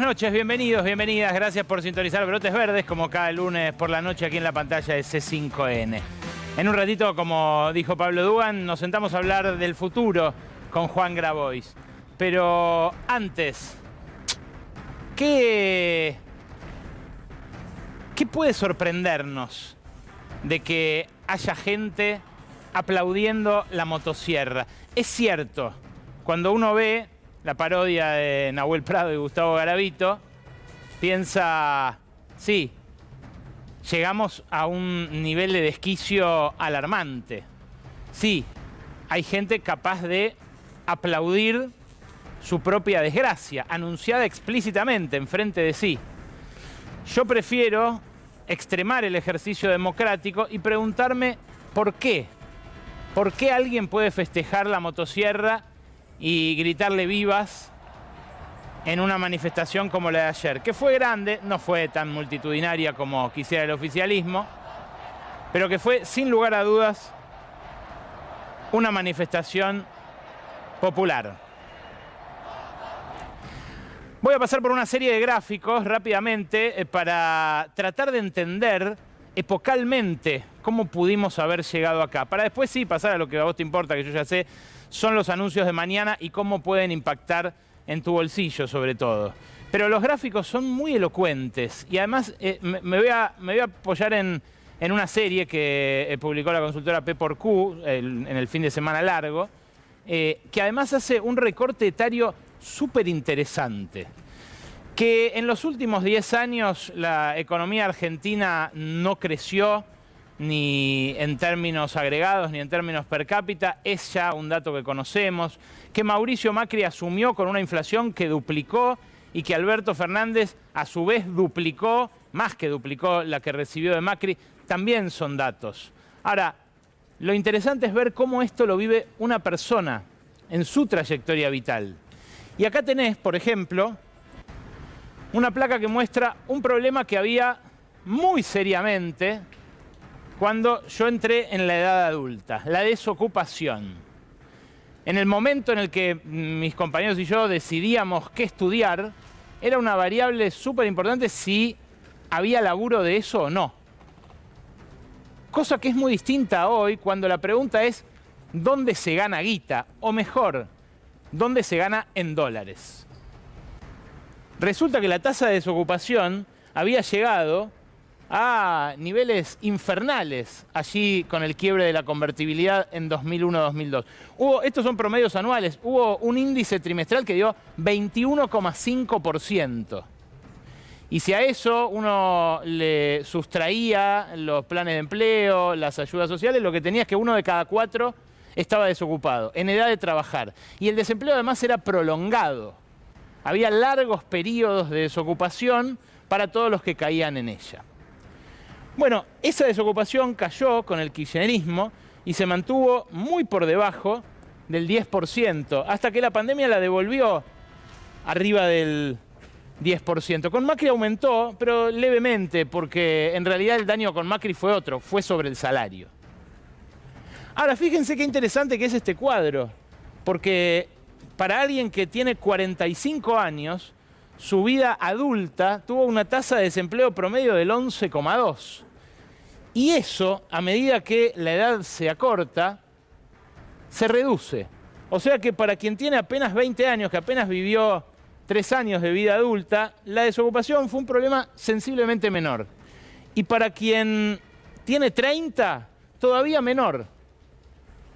noches, bienvenidos, bienvenidas. Gracias por sintonizar Brotes Verdes, como cada lunes por la noche aquí en la pantalla de C5N. En un ratito, como dijo Pablo Dugan, nos sentamos a hablar del futuro con Juan Grabois. Pero antes, ¿qué puede sorprendernos de que haya gente aplaudiendo la motosierra? Es cierto, cuando uno ve la parodia de Nahuel Prado y Gustavo Garavito, piensa, sí, llegamos a un nivel de desquicio alarmante. Sí, hay gente capaz de aplaudir su propia desgracia, anunciada explícitamente enfrente de sí. Yo prefiero extremar el ejercicio democrático y preguntarme ¿por qué? ¿Por qué alguien puede festejar la motosierra y gritarle vivas en una manifestación como la de ayer? Que fue grande, no fue tan multitudinaria como quisiera el oficialismo, pero que fue, sin lugar a dudas, una manifestación popular. Voy a pasar por una serie de gráficos rápidamente para tratar de entender epocalmente cómo pudimos haber llegado acá. Para después sí pasar a lo que a vos te importa, que yo ya sé, son los anuncios de mañana y cómo pueden impactar en tu bolsillo sobre todo. Pero los gráficos son muy elocuentes y además me voy a apoyar en una serie que publicó la consultora P4Q en el fin de semana largo, que además hace un recorte etario súper interesante. Que en los últimos 10 años la economía argentina no creció ni en términos agregados ni en términos per cápita, es ya un dato que conocemos. Que Mauricio Macri asumió con una inflación que duplicó y que Alberto Fernández a su vez duplicó, más que duplicó la que recibió de Macri, también son datos. Ahora, lo interesante es ver cómo esto lo vive una persona en su trayectoria vital. Y acá tenés, por ejemplo, una placa que muestra un problema que había muy seriamente cuando yo entré en la edad adulta, la desocupación. En el momento en el que mis compañeros y yo decidíamos qué estudiar, era una variable súper importante si había laburo de eso o no. Cosa que es muy distinta hoy cuando la pregunta es ¿dónde se gana guita? O mejor, ¿dónde se gana en dólares? Resulta que la tasa de desocupación había llegado a niveles infernales allí con el quiebre de la convertibilidad en 2001-2002. Estos son promedios anuales, hubo un índice trimestral que dio 21,5%. Y si a eso uno le sustraía los planes de empleo, las ayudas sociales, lo que tenía es que 1 de cada 4 estaba desocupado, en edad de trabajar. Y el desempleo además era prolongado. Había largos periodos de desocupación para todos los que caían en ella. Bueno, esa desocupación cayó con el kirchnerismo y se mantuvo muy por debajo del 10%, hasta que la pandemia la devolvió arriba del 10%. Con Macri aumentó, pero levemente, porque en realidad el daño con Macri fue otro, fue sobre el salario. Ahora, fíjense qué interesante que es este cuadro, porque para alguien que tiene 45 años, su vida adulta tuvo una tasa de desempleo promedio del 11,2%. Y eso, a medida que la edad se acorta, se reduce. O sea que para quien tiene apenas 20 años, que apenas vivió 3 años de vida adulta, la desocupación fue un problema sensiblemente menor. Y para quien tiene 30, todavía menor,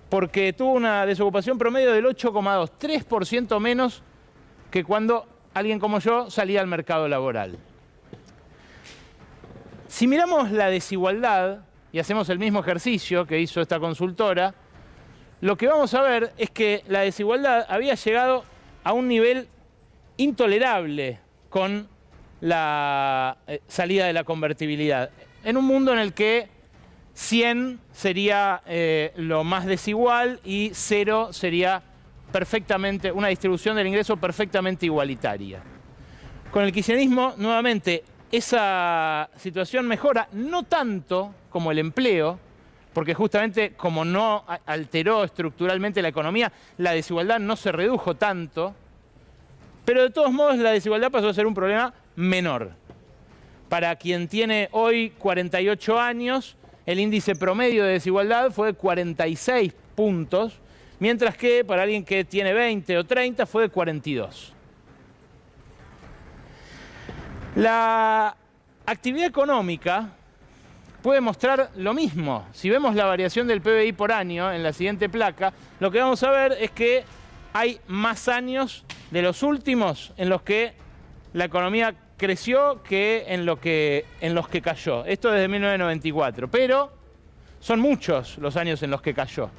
porque tuvo una desocupación promedio del 8,2%, 3% menos que cuando alguien como yo salía al mercado laboral. Si miramos la desigualdad y hacemos el mismo ejercicio que hizo esta consultora, lo que vamos a ver es que la desigualdad había llegado a un nivel intolerable con la salida de la convertibilidad. En un mundo en el que 100 sería lo más desigual y 0 sería perfectamente una distribución del ingreso perfectamente igualitaria. Con el kirchnerismo, nuevamente, esa situación mejora, no tanto como el empleo, porque justamente como no alteró estructuralmente la economía, la desigualdad no se redujo tanto, Pero de todos modos la desigualdad pasó a ser un problema menor. Para quien tiene hoy 48 años, el índice promedio de desigualdad fue de 46 puntos, mientras que para alguien que tiene 20 o 30 fue de 42. La actividad económica puede mostrar lo mismo. Si vemos la variación del PBI por año en la siguiente placa, lo que vamos a ver es que hay más años de los últimos en los que la economía creció que en los que cayó. Esto desde 1994, pero son muchos los años en los que cayó.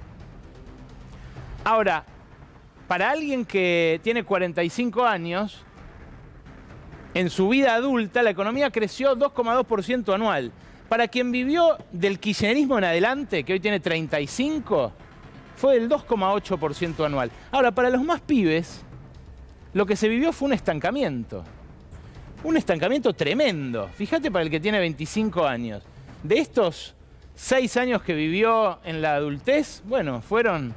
Ahora, para alguien que tiene 45 años, en su vida adulta la economía creció 2,2% anual. Para quien vivió del kirchnerismo en adelante, que hoy tiene 35, fue del 2,8% anual. Ahora, para los más pibes, lo que se vivió fue un estancamiento. Un estancamiento tremendo. Fíjate para el que tiene 25 años. De estos 6 años que vivió en la adultez, bueno, fueron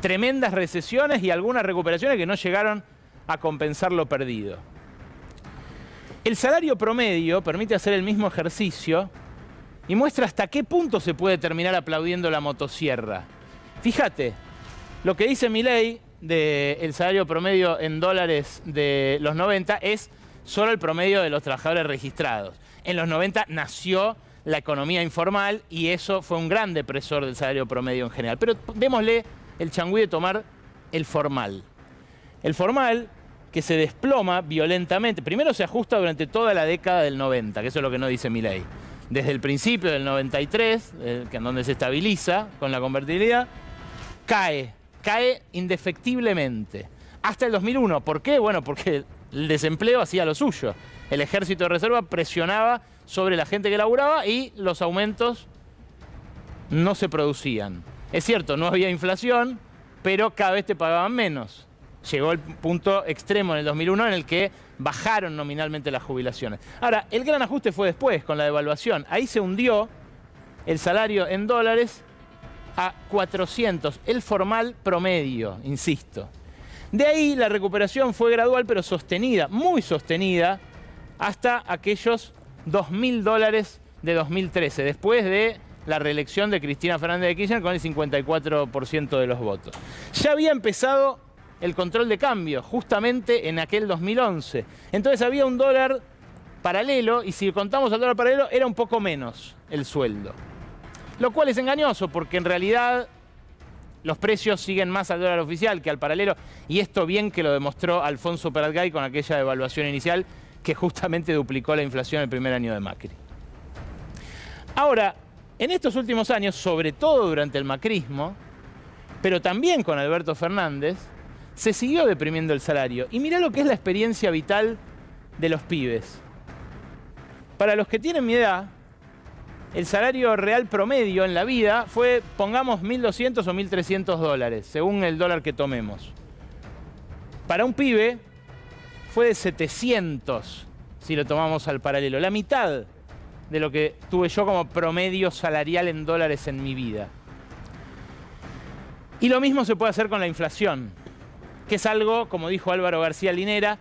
tremendas recesiones y algunas recuperaciones que no llegaron a compensar lo perdido. El salario promedio permite hacer el mismo ejercicio y muestra hasta qué punto se puede terminar aplaudiendo la motosierra. Fíjate, lo que dice Milei del salario promedio en dólares de los 90 es solo el promedio de los trabajadores registrados. En los 90 nació la economía informal y eso fue un gran depresor del salario promedio en general. Pero démosle el changüí de tomar el formal. El formal, que se desploma violentamente, primero se ajusta durante toda la década del 90, que eso es lo que no dice Milei. Desde el principio del 93, que en donde se estabiliza con la convertibilidad, cae indefectiblemente. Hasta el 2001. ¿Por qué? Bueno, porque el desempleo hacía lo suyo. El ejército de reserva presionaba sobre la gente que laburaba y los aumentos no se producían. Es cierto, no había inflación, pero cada vez te pagaban menos. Llegó el punto extremo en el 2001 en el que bajaron nominalmente las jubilaciones. Ahora, el gran ajuste fue después, con la devaluación. Ahí se hundió el salario en dólares a 400, el formal promedio, insisto. De ahí la recuperación fue gradual, pero sostenida, muy sostenida, hasta aquellos $2.000 de 2013, después de la reelección de Cristina Fernández de Kirchner con el 54% de los votos. Ya había empezado el control de cambio, justamente en aquel 2011. Entonces había un dólar paralelo, y si contamos al dólar paralelo, era un poco menos el sueldo. Lo cual es engañoso, porque en realidad los precios siguen más al dólar oficial que al paralelo, y esto bien que lo demostró Alfonso Peratzgay con aquella devaluación inicial que justamente duplicó la inflación el primer año de Macri. Ahora, en estos últimos años, sobre todo durante el macrismo, pero también con Alberto Fernández, se siguió deprimiendo el salario. Y mirá lo que es la experiencia vital de los pibes. Para los que tienen mi edad, el salario real promedio en la vida fue, pongamos, 1.200 o 1.300 dólares, según el dólar que tomemos. Para un pibe fue de 700, si lo tomamos al paralelo. La mitad de lo que tuve yo como promedio salarial en dólares en mi vida. Y lo mismo se puede hacer con la inflación, que es algo, como dijo Álvaro García Linera,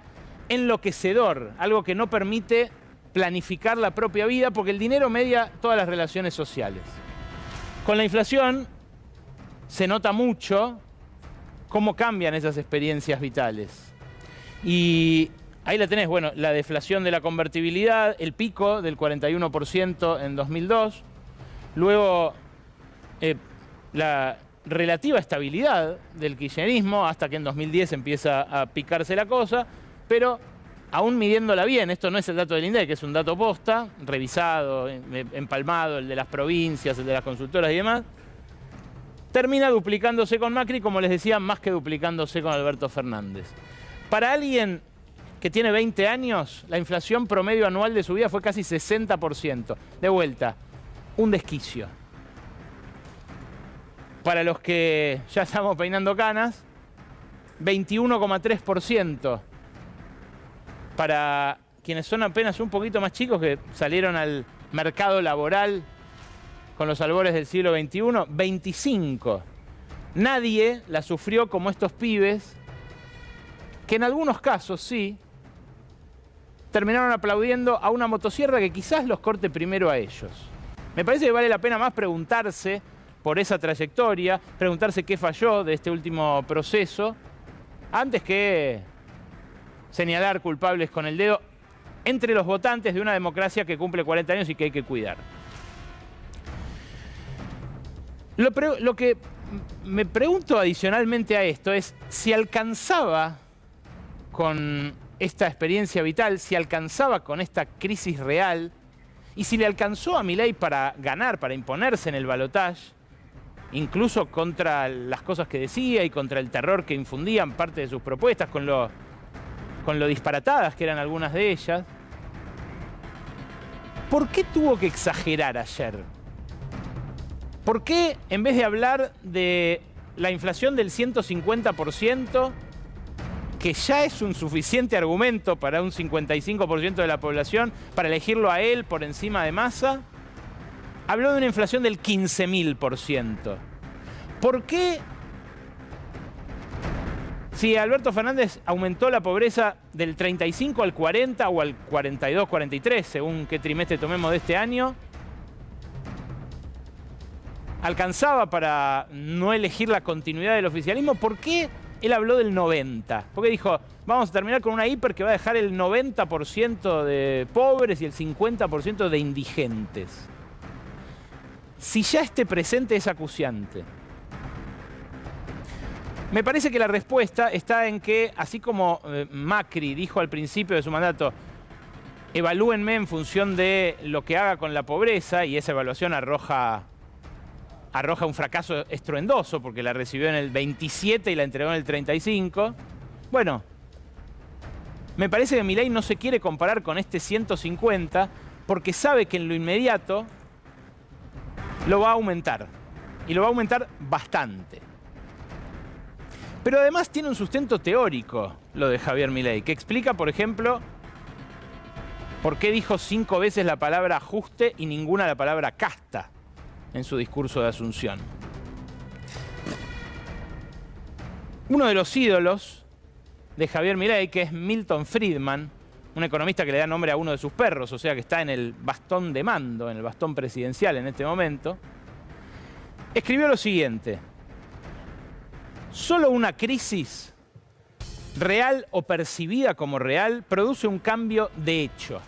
enloquecedor, algo que no permite planificar la propia vida, porque el dinero media todas las relaciones sociales. Con la inflación se nota mucho cómo cambian esas experiencias vitales. Y ahí la tenés, bueno, la deflación de la convertibilidad, el pico del 41% en 2002, luego la relativa estabilidad del kirchnerismo hasta que en 2010 empieza a picarse la cosa, pero aún midiéndola bien, esto no es el dato del INDEC, que es un dato posta, revisado, empalmado, el de las provincias, el de las consultoras y demás, termina duplicándose con Macri, como les decía, más que duplicándose con Alberto Fernández. Para alguien que tiene 20 años, la inflación promedio anual de su vida fue casi 60%. De vuelta, un desquicio. Para los que ya estamos peinando canas, 21,3%. Para quienes son apenas un poquito más chicos, que salieron al mercado laboral con los albores del siglo XXI, 25%. Nadie la sufrió como estos pibes que en algunos casos sí terminaron aplaudiendo a una motosierra que quizás los corte primero a ellos. Me parece que vale la pena más preguntarse por esa trayectoria, preguntarse qué falló de este último proceso, antes que señalar culpables con el dedo entre los votantes de una democracia que cumple 40 años y que hay que cuidar. Lo que me pregunto adicionalmente a esto es si alcanzaba con esta experiencia vital, si alcanzaba con esta crisis real y si le alcanzó a Milei para ganar, para imponerse en el balotaje, incluso contra las cosas que decía y contra el terror que infundían parte de sus propuestas, con lo disparatadas que eran algunas de ellas. ¿Por qué tuvo que exagerar ayer? ¿Por qué, en vez de hablar de la inflación del 150%, que ya es un suficiente argumento para un 55% de la población, para elegirlo a él por encima de Massa, habló de una inflación del 15.000%? ¿Por qué, si Alberto Fernández aumentó la pobreza del 35 al 40 o al 42, 43, según qué trimestre tomemos de este año, alcanzaba para no elegir la continuidad del oficialismo? ¿Por qué él habló del 90? Porque dijo, vamos a terminar con una hiper que va a dejar el 90% de pobres y el 50% de indigentes. Si ya este presente es acuciante. Me parece que la respuesta está en que, así como Macri dijo al principio de su mandato, evalúenme en función de lo que haga con la pobreza, y esa evaluación arroja un fracaso estruendoso porque la recibió en el 27 y la entregó en el 35. Bueno, me parece que Milei no se quiere comparar con este 150 porque sabe que en lo inmediato lo va a aumentar. Y lo va a aumentar bastante. Pero además tiene un sustento teórico lo de Javier Milei, que explica, por ejemplo, por qué dijo 5 veces la palabra ajuste y ninguna la palabra casta en su discurso de Asunción. Uno de los ídolos de Javier Milei, que es Milton Friedman, un economista que le da nombre a uno de sus perros, o sea que está en el bastón de mando, en el bastón presidencial en este momento, escribió lo siguiente: solo una crisis, real o percibida como real, produce un cambio de hecho.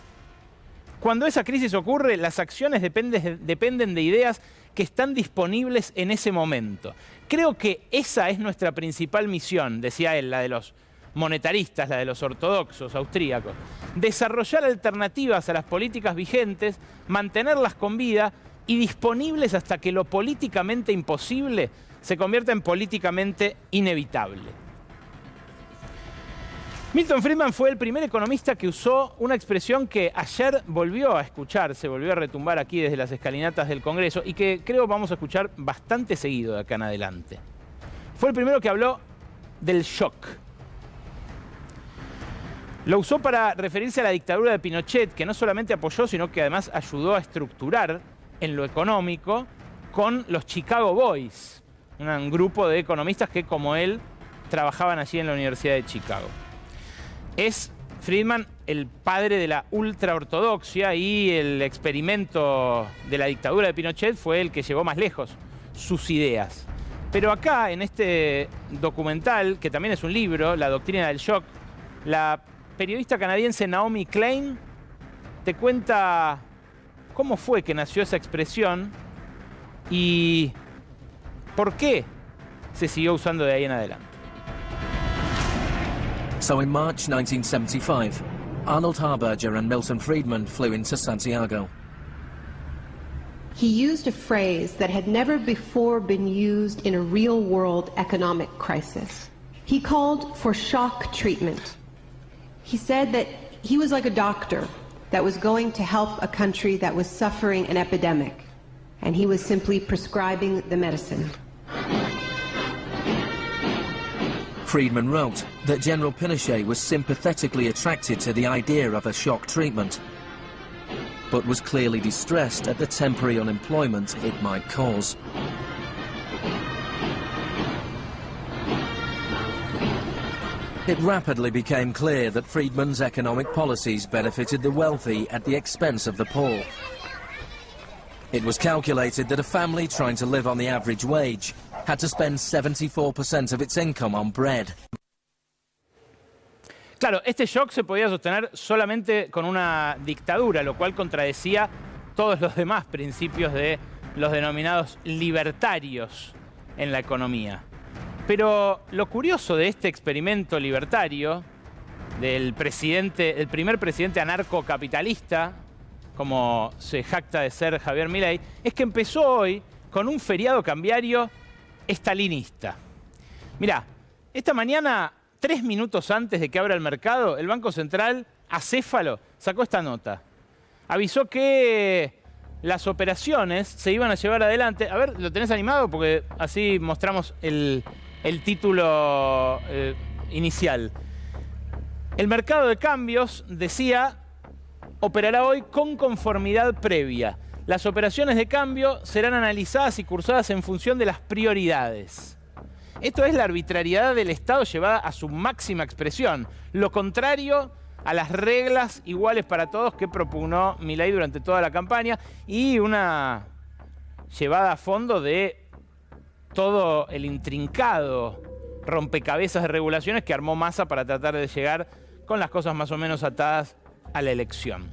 Cuando esa crisis ocurre, las acciones dependen de ideas que están disponibles en ese momento. Creo que esa es nuestra principal misión, decía él, la de los monetaristas, la de los ortodoxos austríacos. Desarrollar alternativas a las políticas vigentes, mantenerlas con vida y disponibles hasta que lo políticamente imposible se convierta en políticamente inevitable. Milton Friedman fue el primer economista que usó una expresión que ayer volvió a escucharse, volvió a retumbar aquí desde las escalinatas del Congreso y que creo vamos a escuchar bastante seguido de acá en adelante. Fue el primero que habló del shock. Lo usó para referirse a la dictadura de Pinochet, que no solamente apoyó, sino que además ayudó a estructurar en lo económico con los Chicago Boys, un grupo de economistas que, como él, trabajaban allí en la Universidad de Chicago. Es Friedman el padre de la ultraortodoxia y el experimento de la dictadura de Pinochet fue el que llevó más lejos sus ideas. Pero acá, en este documental, que también es un libro, La doctrina del shock, la periodista canadiense Naomi Klein te cuenta cómo fue que nació esa expresión y por qué se siguió usando de ahí en adelante. So in March 1975, Arnold Harberger and Milton Friedman flew into Santiago. He used a phrase that had never before been used in a real-world economic crisis. He called for shock treatment. He said that he was like a doctor that was going to help a country that was suffering an epidemic, and he was simply prescribing the medicine. Friedman wrote that General Pinochet was sympathetically attracted to the idea of a shock treatment, but was clearly distressed at the temporary unemployment it might cause. It rapidly became clear that Friedman's economic policies benefited the wealthy at the expense of the poor. It was calculated that a family trying to live on the average wage had to spend 74% of its income on bread. Claro, este shock se podía sostener solamente con una dictadura, lo cual contradecía todos los demás principios de los denominados libertarios en la economía. Pero lo curioso de este experimento libertario, del primer presidente anarcocapitalista, como se jacta de ser Javier Milei, es que empezó hoy con un feriado cambiario estalinista. Mirá, esta mañana, 3 minutos antes de que abra el mercado, el Banco Central, acéfalo, sacó esta nota. Avisó que las operaciones se iban a llevar adelante. A ver, ¿lo tenés animado? Porque así mostramos el título inicial. El mercado de cambios, decía, operará hoy con conformidad previa. Las operaciones de cambio serán analizadas y cursadas en función de las prioridades. Esto es la arbitrariedad del Estado llevada a su máxima expresión. Lo contrario a las reglas iguales para todos que propugnó Milei durante toda la campaña y una llevada a fondo de todo el intrincado rompecabezas de regulaciones que armó Massa para tratar de llegar con las cosas más o menos atadas a la elección.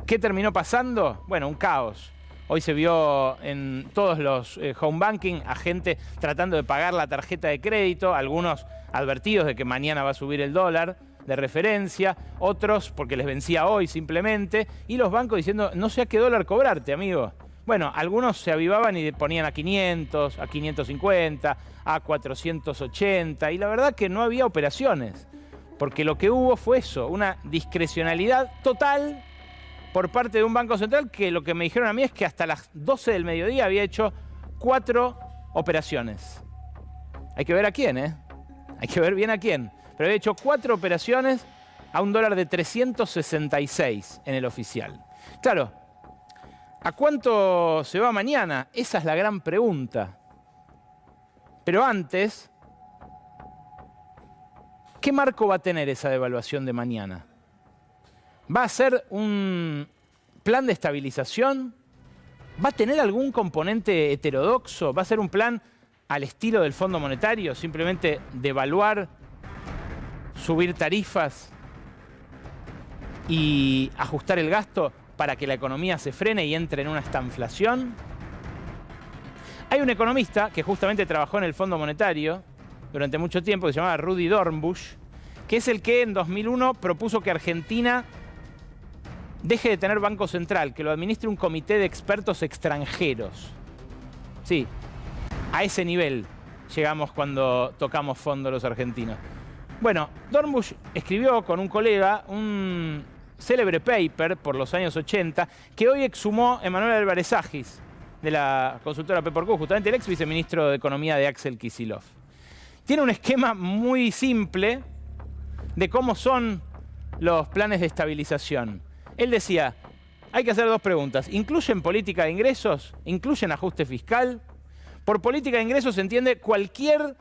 ¿Qué terminó pasando? Bueno, un caos. Hoy se vio en todos los home banking a gente tratando de pagar la tarjeta de crédito, algunos advertidos de que mañana va a subir el dólar de referencia, otros porque les vencía hoy simplemente, y los bancos diciendo, no sé a qué dólar cobrarte, amigo. Bueno, algunos se avivaban y ponían a 500, a 550, a 480, y la verdad que no había operaciones, porque lo que hubo fue eso, una discrecionalidad total por parte de un banco central que lo que me dijeron a mí es que hasta las 12 del mediodía había hecho 4 operaciones. Hay que ver a quién, ¿eh? Hay que ver bien a quién. Pero había hecho 4 operaciones a un dólar de 366 en el oficial. Claro, ¿a cuánto se va mañana? Esa es la gran pregunta. Pero antes, ¿qué marco va a tener esa devaluación de mañana? ¿Va a ser un plan de estabilización? ¿Va a tener algún componente heterodoxo? ¿Va a ser un plan al estilo del Fondo Monetario? Simplemente devaluar, subir tarifas y ajustar el gasto para que la economía se frene y entre en una estanflación. Hay un economista que justamente trabajó en el Fondo Monetario durante mucho tiempo, que se llamaba Rudy Dornbusch, que es el que en 2001 propuso que Argentina deje de tener Banco Central, que lo administre un comité de expertos extranjeros. Sí, a ese nivel llegamos cuando tocamos fondo los argentinos. Bueno, Dornbusch escribió con un colega un célebre paper por los años 80 que hoy exhumó Emanuel Álvarez Agis, de la consultora P4Q, justamente el ex viceministro de Economía de Axel Kicillof. Tiene un esquema muy simple de cómo son los planes de estabilización. Él decía, hay que hacer 2 preguntas. ¿Incluyen política de ingresos? ¿Incluyen ajuste fiscal? Por política de ingresos se entiende cualquier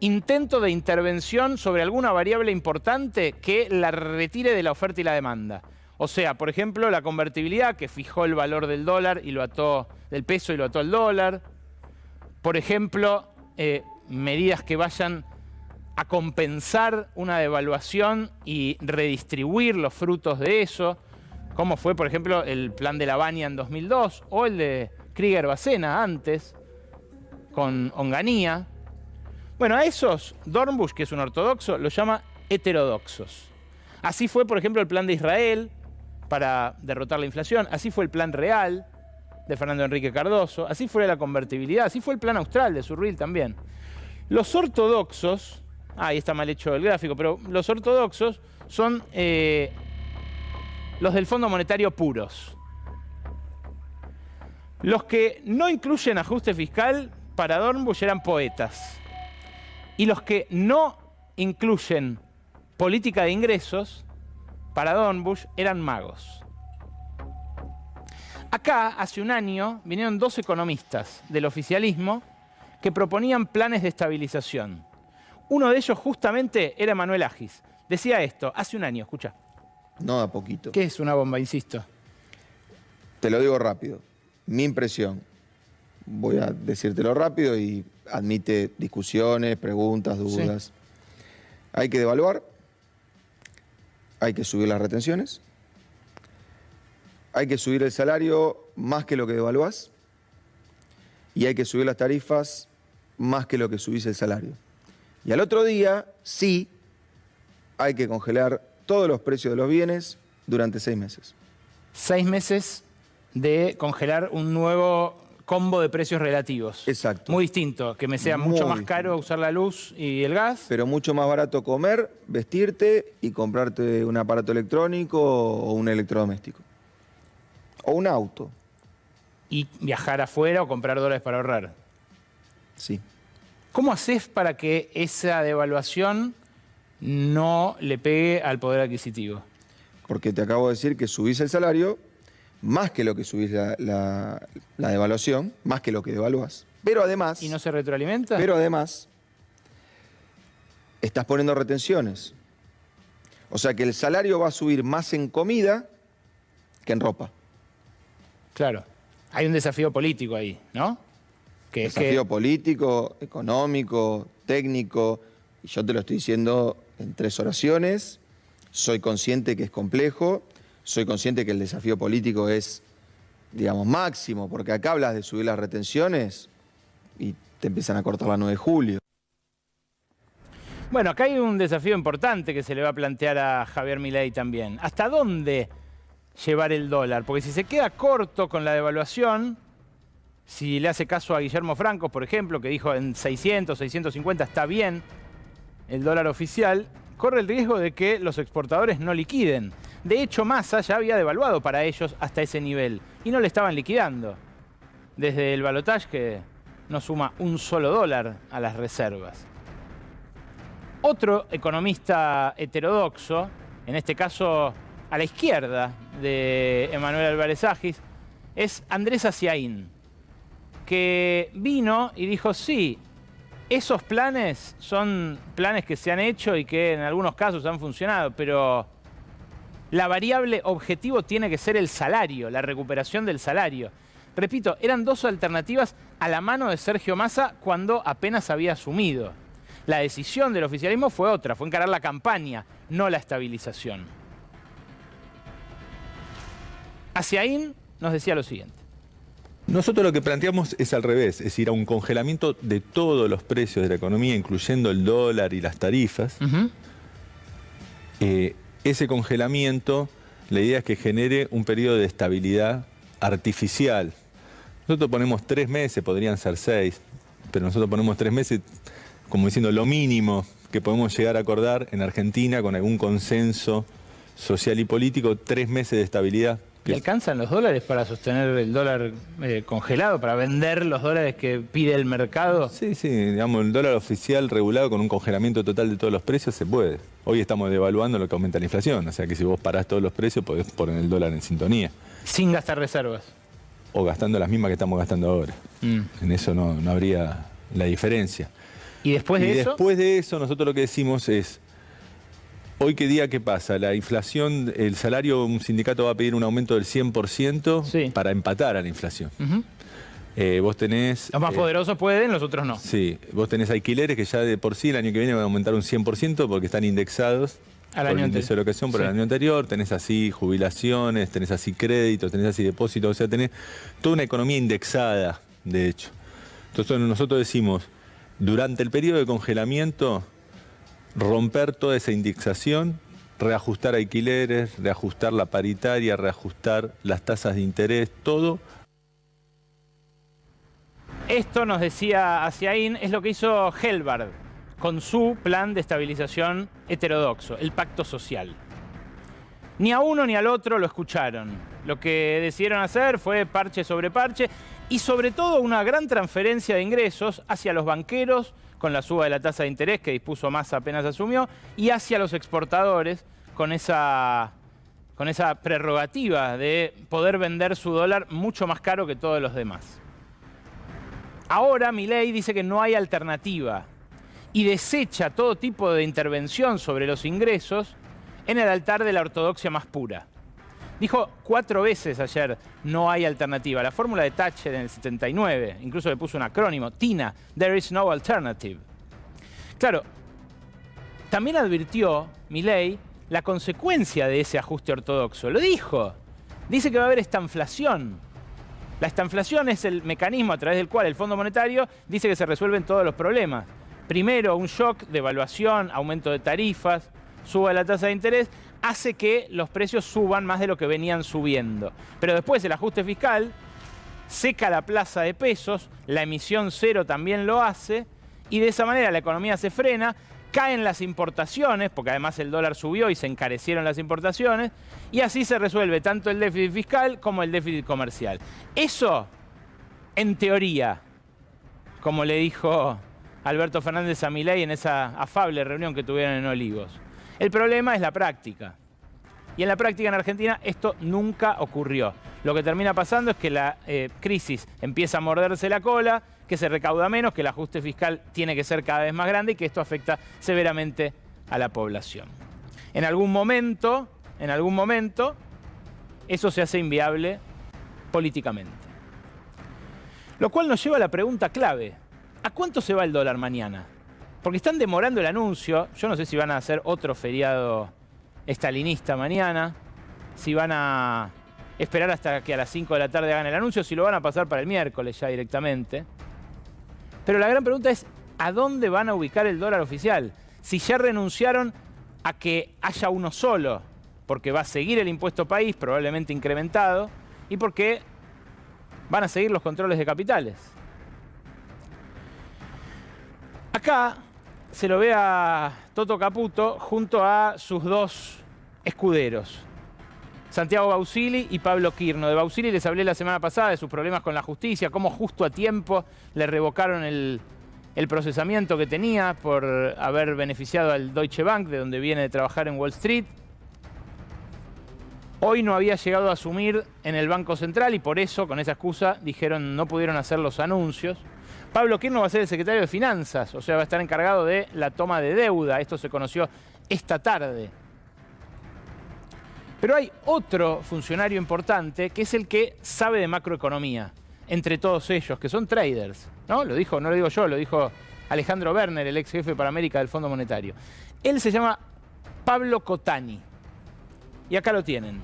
intento de intervención sobre alguna variable importante que la retire de la oferta y la demanda. O sea, por ejemplo, la convertibilidad que fijó el valor del dólar y lo ató, del peso y lo ató al dólar. Por ejemplo, medidas que vayan a compensar una devaluación y redistribuir los frutos de eso, como fue, por ejemplo, el plan de La Baña en 2002 o el de Krieger-Bacena antes, con Onganía. Bueno, a esos Dornbusch, que es un ortodoxo, los llama heterodoxos. Así fue, por ejemplo, el plan de Israel para derrotar la inflación. Así fue el plan real de Fernando Enrique Cardoso. Así fue la convertibilidad. Así fue el plan austral de Surril también. Los ortodoxos, ahí está mal hecho el gráfico, pero los ortodoxos son los del Fondo Monetario puros. Los que no incluyen ajuste fiscal, para Dornbusch eran poetas. Y los que no incluyen política de ingresos, para Dornbusch eran magos. Acá, hace un año, vinieron 2 economistas del oficialismo que proponían planes de estabilización. Uno de ellos justamente era Manuel Agis. Decía esto, hace un año, escucha. No da poquito. ¿Qué es una bomba, insisto? Te lo digo rápido. Mi impresión. Voy a decírtelo rápido y admite discusiones, preguntas, dudas. Sí. Hay que devaluar. Hay que subir las retenciones. Hay que subir el salario más que lo que devaluás. Y hay que subir las tarifas más que lo que subís el salario. Y al otro día, sí, hay que congelar todos los precios de los bienes durante 6 meses. 6 meses de congelar un nuevo combo de precios relativos. Exacto. Muy distinto, que me sea mucho más caro usar la luz y el gas. Pero mucho más barato comer, vestirte y comprarte un aparato electrónico o un electrodoméstico. O un auto. Y viajar afuera o comprar dólares para ahorrar. Sí. ¿Cómo haces para que esa devaluación no le pegue al poder adquisitivo? Porque te acabo de decir que subís el salario más que lo que subís la devaluación, más que lo que devaluás. Pero además... ¿Y no se retroalimenta? Pero además, estás poniendo retenciones. O sea que el salario va a subir más en comida que en ropa. Claro. Hay un desafío político ahí, ¿no? Desafío político, económico, técnico. Y yo te lo estoy diciendo en 3 oraciones. Soy consciente que es complejo. Soy consciente que el desafío político es, digamos, máximo. Porque acá hablas de subir las retenciones y te empiezan a cortar la 9 de julio. Bueno, acá hay un desafío importante que se le va a plantear a Javier Milei también. ¿Hasta dónde llevar el dólar? Porque si se queda corto con la devaluación, si le hace caso a Guillermo Franco, por ejemplo, que dijo en 600, 650 está bien el dólar oficial, corre el riesgo de que los exportadores no liquiden. De hecho, Massa ya había devaluado para ellos hasta ese nivel y no le estaban liquidando. Desde el balotaje que no suma un solo dólar a las reservas. Otro economista heterodoxo, en este caso a la izquierda de Emanuel Álvarez Agis, es Andrés Aciaín, que vino y dijo, sí, esos planes son planes que se han hecho y que en algunos casos han funcionado, pero la variable objetivo tiene que ser el salario, la recuperación del salario. Repito, eran 2 alternativas a la mano de Sergio Massa cuando apenas había asumido. La decisión del oficialismo fue otra, fue encarar la campaña, no la estabilización. Aciaín nos decía lo siguiente. Nosotros lo que planteamos es al revés, es decir, a un congelamiento de todos los precios de la economía, incluyendo el dólar y las tarifas. Ese congelamiento, la idea es que genere un periodo de estabilidad artificial. Nosotros ponemos 3 meses, podrían ser 6, pero nosotros ponemos 3 meses como diciendo lo mínimo que podemos llegar a acordar en Argentina con algún consenso social y político, 3 meses de estabilidad. ¿Le alcanzan los dólares para sostener el dólar congelado, para vender los dólares que pide el mercado? Sí, digamos, el dólar oficial regulado con un congelamiento total de todos los precios se puede. Hoy estamos devaluando lo que aumenta la inflación, o sea que si vos parás todos los precios podés poner el dólar en sintonía. Sin gastar reservas. O gastando las mismas que estamos gastando ahora. En eso no habría la diferencia. ¿Y después de eso? Después de eso nosotros lo que decimos es, hoy qué día qué pasa, la inflación, el salario, un sindicato va a pedir un aumento del 100% para empatar a la inflación. Vos tenés... Los más poderosos pueden, los otros no. Sí, vos tenés alquileres que ya de por sí el año que viene van a aumentar un 100% porque están indexados por el índice de locación por el año anterior, tenés así jubilaciones, tenés así créditos, tenés así depósitos, o sea, tenés toda una economía indexada, de hecho. Entonces nosotros decimos, durante el periodo de congelamiento, romper toda esa indexación, reajustar alquileres, reajustar la paritaria, reajustar las tasas de interés, todo. Esto, nos decía Aciaín, es lo que hizo Helbard con su plan de estabilización heterodoxo, el pacto social. Ni a uno ni al otro lo escucharon. Lo que decidieron hacer fue parche sobre parche y sobre todo una gran transferencia de ingresos hacia los banqueros con la suba de la tasa de interés que dispuso Massa apenas asumió y hacia los exportadores con esa prerrogativa de poder vender su dólar mucho más caro que todos los demás. Ahora Milei dice que no hay alternativa y desecha todo tipo de intervención sobre los ingresos en el altar de la ortodoxia más pura. Dijo 4 veces ayer, no hay alternativa. La fórmula de Thatcher en el 79, incluso le puso un acrónimo, TINA, There is no alternative. Claro, también advirtió Milei la consecuencia de ese ajuste ortodoxo. Lo dijo. Dice que va a haber estanflación. La estanflación es el mecanismo a través del cual el Fondo Monetario dice que se resuelven todos los problemas. Primero, un shock, devaluación, aumento de tarifas, suba la tasa de interés, hace que los precios suban más de lo que venían subiendo. Pero después el ajuste fiscal seca la plaza de pesos, la emisión cero también lo hace, y de esa manera la economía se frena, caen las importaciones, porque además el dólar subió y se encarecieron las importaciones, y así se resuelve tanto el déficit fiscal como el déficit comercial. Eso, en teoría, como le dijo Alberto Fernández a Milei en esa afable reunión que tuvieron en Olivos. El problema es la práctica. Y en la práctica en Argentina esto nunca ocurrió. Lo que termina pasando es que la crisis empieza a morderse la cola, que se recauda menos, que el ajuste fiscal tiene que ser cada vez más grande y que esto afecta severamente a la población. En algún momento, eso se hace inviable políticamente. Lo cual nos lleva a la pregunta clave. ¿A cuánto se va el dólar mañana? Porque están demorando el anuncio. Yo no sé si van a hacer otro feriado estalinista mañana, si van a esperar hasta que a las 5 de la tarde hagan el anuncio, si lo van a pasar para el miércoles ya directamente. Pero la gran pregunta es, ¿a dónde van a ubicar el dólar oficial? Si ya renunciaron a que haya uno solo, porque va a seguir el impuesto país, probablemente incrementado, y porque van a seguir los controles de capitales. Acá se lo ve a Toto Caputo junto a sus 2 escuderos, Santiago Bausili y Pablo Quirno. De Bausili les hablé la semana pasada de sus problemas con la justicia, cómo justo a tiempo le revocaron el procesamiento que tenía por haber beneficiado al Deutsche Bank, de donde viene de trabajar en Wall Street. Hoy no había llegado a asumir en el Banco Central y por eso, con esa excusa, dijeron no pudieron hacer los anuncios. Pablo Quirno va a ser el secretario de Finanzas, o sea, va a estar encargado de la toma de deuda. Esto se conoció esta tarde. Pero hay otro funcionario importante que es el que sabe de macroeconomía, entre todos ellos, que son traders. ¿No? No lo digo yo, lo dijo Alejandro Werner, el ex jefe para América del Fondo Monetario. Él se llama Pablo Cotani. Y acá lo tienen.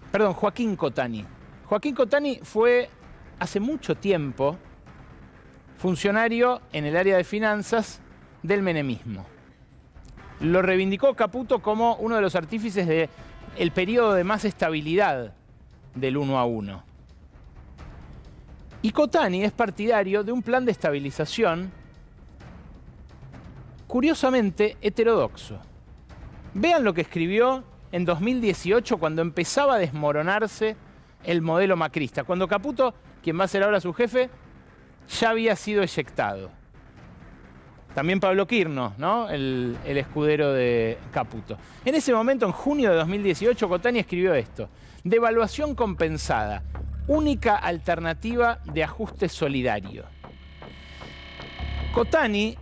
Perdón, Joaquín Cotani. Joaquín Cotani fue hace mucho tiempo funcionario en el área de finanzas del menemismo. Lo reivindicó Caputo como uno de los artífices del periodo de más estabilidad del 1 a 1. Y Cotani es partidario de un plan de estabilización curiosamente heterodoxo. Vean lo que escribió en 2018 cuando empezaba a desmoronarse el modelo macrista, cuando Caputo, quien va a ser ahora su jefe, ya había sido eyectado. También Pablo Quirno, ¿no? el escudero de Caputo. En ese momento, en junio de 2018, Cotani escribió esto: devaluación compensada, única alternativa de ajuste solidario. Cotani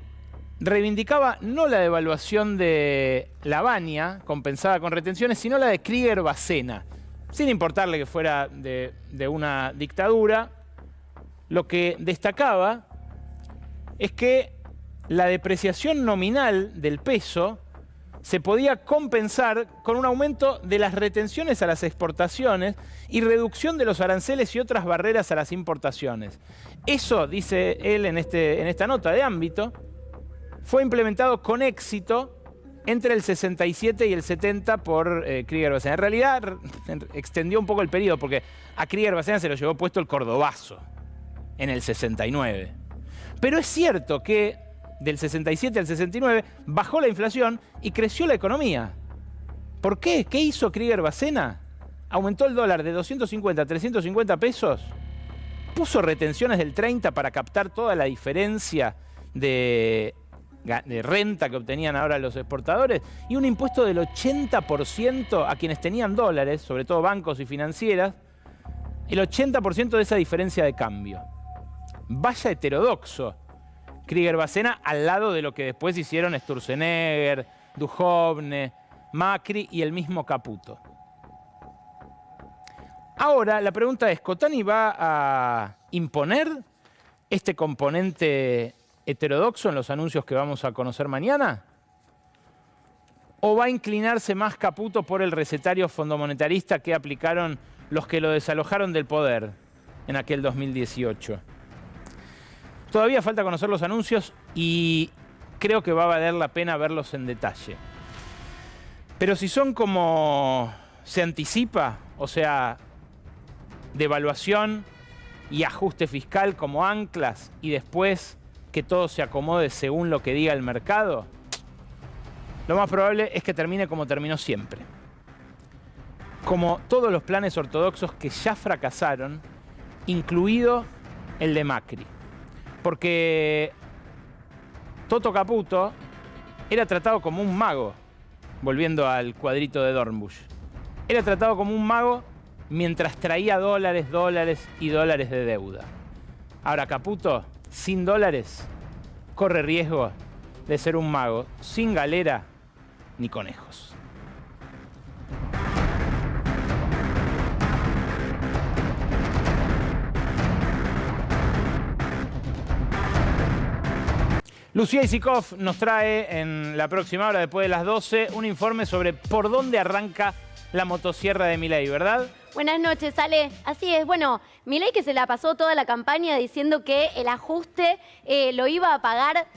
reivindicaba no la devaluación de Lavagna, compensada con retenciones, sino la de Krieger-Bacena, sin importarle que fuera de una dictadura. Lo que destacaba es que la depreciación nominal del peso se podía compensar con un aumento de las retenciones a las exportaciones y reducción de los aranceles y otras barreras a las importaciones. Eso, dice él en esta nota de ámbito, fue implementado con éxito entre el 67 y el 70 por Krieger-Bacena. En realidad extendió un poco el periodo porque a Krieger-Bacena se lo llevó puesto el Cordobazo en el 69. Pero es cierto que del 67 al 69 bajó la inflación y creció la economía. ¿Por qué? ¿Qué hizo Krieger-Bacena? Aumentó el dólar de 250 a 350 pesos, puso retenciones del 30 para captar toda la diferencia de renta que obtenían ahora los exportadores y un impuesto del 80% a quienes tenían dólares, sobre todo bancos y financieras, el 80% de esa diferencia de cambio. Vaya heterodoxo Krieger-Bacena, al lado de lo que después hicieron Sturzenegger, Duhovne, Macri y el mismo Caputo. Ahora, la pregunta es, ¿Cotani va a imponer este componente heterodoxo en los anuncios que vamos a conocer mañana? ¿O va a inclinarse más Caputo por el recetario fondomonetarista que aplicaron los que lo desalojaron del poder en aquel 2018? Todavía falta conocer los anuncios y creo que va a valer la pena verlos en detalle. Pero si son como se anticipa, o sea, devaluación y ajuste fiscal como anclas y después que todo se acomode según lo que diga el mercado, lo más probable es que termine como terminó siempre. Como todos los planes ortodoxos que ya fracasaron, incluido el de Macri. Porque Toto Caputo era tratado como un mago, volviendo al cuadrito de Dornbusch. Era tratado como un mago mientras traía dólares, dólares y dólares de deuda. Ahora Caputo, sin dólares, corre riesgo de ser un mago sin galera ni conejos. Lucía Isikoff nos trae en la próxima hora, después de las 12, un informe sobre por dónde arranca la motosierra de Milei, ¿verdad? Buenas noches, Ale. Así es. Bueno, Milei, que se la pasó toda la campaña diciendo que el ajuste lo iba a pagar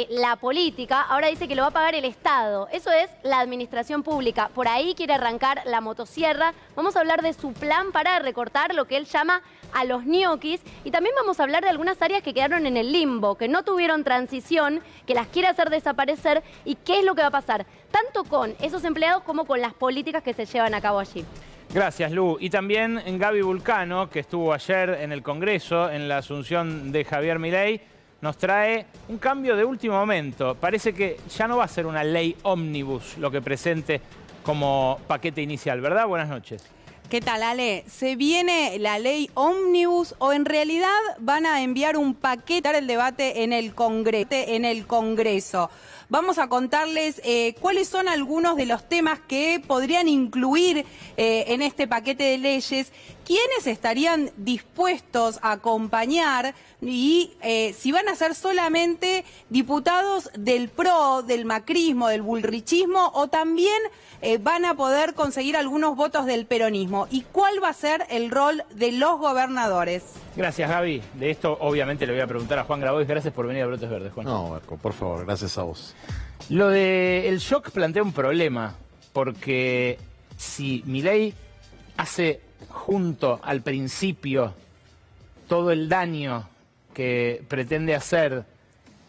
la política, ahora dice que lo va a pagar el Estado. Eso es la administración pública. Por ahí quiere arrancar la motosierra. Vamos a hablar de su plan para recortar lo que él llama a los ñoquis. Y también vamos a hablar de algunas áreas que quedaron en el limbo, que no tuvieron transición, que las quiere hacer desaparecer y qué es lo que va a pasar, tanto con esos empleados como con las políticas que se llevan a cabo allí. Gracias, Lu. Y también en Gaby Vulcano, que estuvo ayer en el Congreso, en la asunción de Javier Milei, nos trae un cambio de último momento. Parece que ya no va a ser una ley ómnibus lo que presente como paquete inicial, ¿verdad? Buenas noches. ¿Qué tal, Ale? ¿Se viene la ley ómnibus o en realidad van a enviar un paquete para el debate en el Congreso? Vamos a contarles cuáles son algunos de los temas que podrían incluir en este paquete de leyes, quiénes estarían dispuestos a acompañar y si van a ser solamente diputados del PRO, del macrismo, del bullrichismo o también van a poder conseguir algunos votos del peronismo. ¿Y cuál va a ser el rol de los gobernadores? Gracias, Gaby. De esto obviamente le voy a preguntar a Juan Grabois. Gracias por venir a Brotes Verdes, Juan. No, Marco, por favor, gracias a vos. Lo del shock plantea un problema, porque si Milei hace junto al principio todo el daño que pretende hacer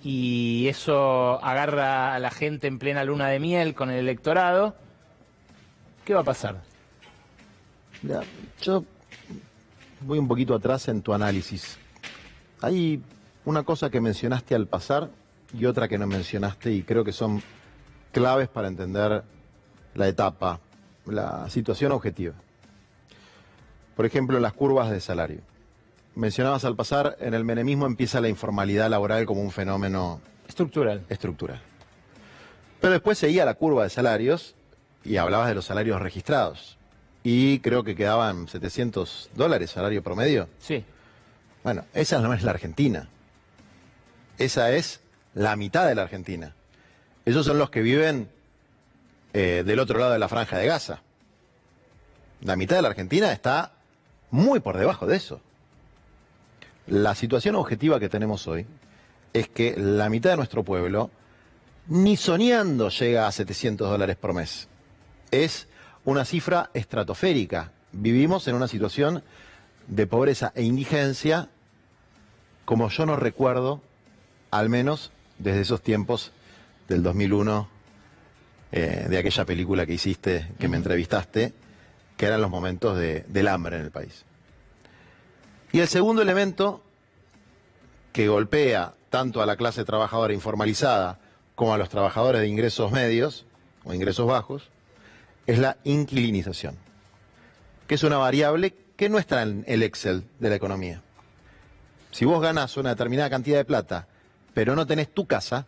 y eso agarra a la gente en plena luna de miel con el electorado, ¿qué va a pasar? Ya, yo voy un poquito atrás en tu análisis. Hay una cosa que mencionaste al pasar y otra que no mencionaste y creo que son claves para entender la etapa, la situación objetiva. Por ejemplo, las curvas de salario. Mencionabas al pasar, en el menemismo empieza la informalidad laboral como un fenómeno estructural. Pero después seguía la curva de salarios y hablabas de los salarios registrados. Y creo que quedaban $700 salario promedio. Sí. Bueno, esa no es la Argentina. Esa es la mitad de la Argentina. Esos son los que viven del otro lado de la Franja de Gaza. La mitad de la Argentina está muy por debajo de eso. La situación objetiva que tenemos hoy es que la mitad de nuestro pueblo ni soñando llega a $700 por mes. Es una cifra estratosférica. Vivimos en una situación de pobreza e indigencia como yo no recuerdo, al menos desde esos tiempos del 2001, de aquella película que hiciste, que me entrevistaste, que eran los momentos del hambre en el país. Y el segundo elemento que golpea tanto a la clase trabajadora informalizada como a los trabajadores de ingresos medios o ingresos bajos, es la inquilinización, que es una variable que no está en el Excel de la economía. Si vos ganás una determinada cantidad de plata pero no tenés tu casa,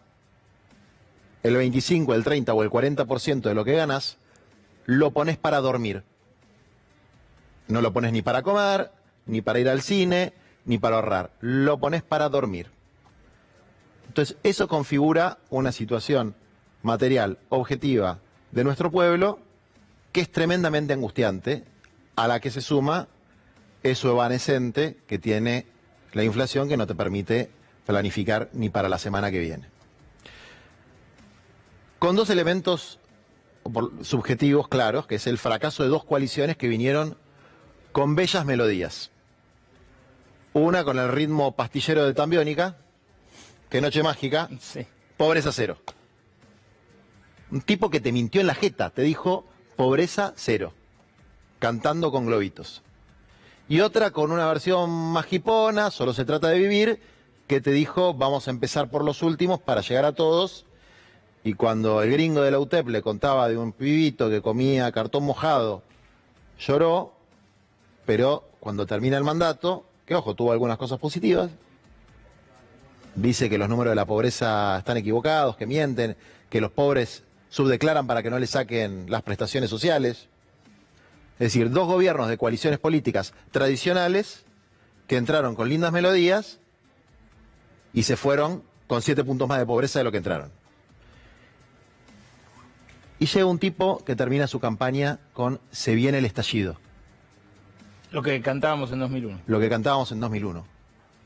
el 25, el 30 o el 40% de lo que ganas, lo pones para dormir. No lo pones ni para comer, ni para ir al cine, ni para ahorrar. Lo pones para dormir. Entonces, eso configura una situación material, objetiva, de nuestro pueblo, que es tremendamente angustiante, a la que se suma eso evanescente que tiene la inflación, que no te permite planificar ni para la semana que viene. Con dos elementos subjetivos claros, que es el fracaso de dos coaliciones que vinieron con bellas melodías. Una con el ritmo pastillero de Tambiónica, que Noche Mágica, Sí. pobreza cero. Un tipo que te mintió en la jeta, te dijo pobreza cero, cantando con globitos. Y otra con una versión más hipona, solo se trata de vivir, que te dijo vamos a empezar por los últimos para llegar a todos. Y cuando el gringo de la UTEP le contaba de un pibito que comía cartón mojado, lloró, pero cuando termina el mandato, que ojo, tuvo algunas cosas positivas, dice que los números de la pobreza están equivocados, que mienten, que los pobres subdeclaran para que no le saquen las prestaciones sociales. Es decir, dos gobiernos de coaliciones políticas tradicionales que entraron con lindas melodías y se fueron con 7 puntos más de pobreza de lo que entraron. Y llega un tipo que termina su campaña con "se viene el estallido". Lo que cantábamos en 2001. Lo que cantábamos en 2001.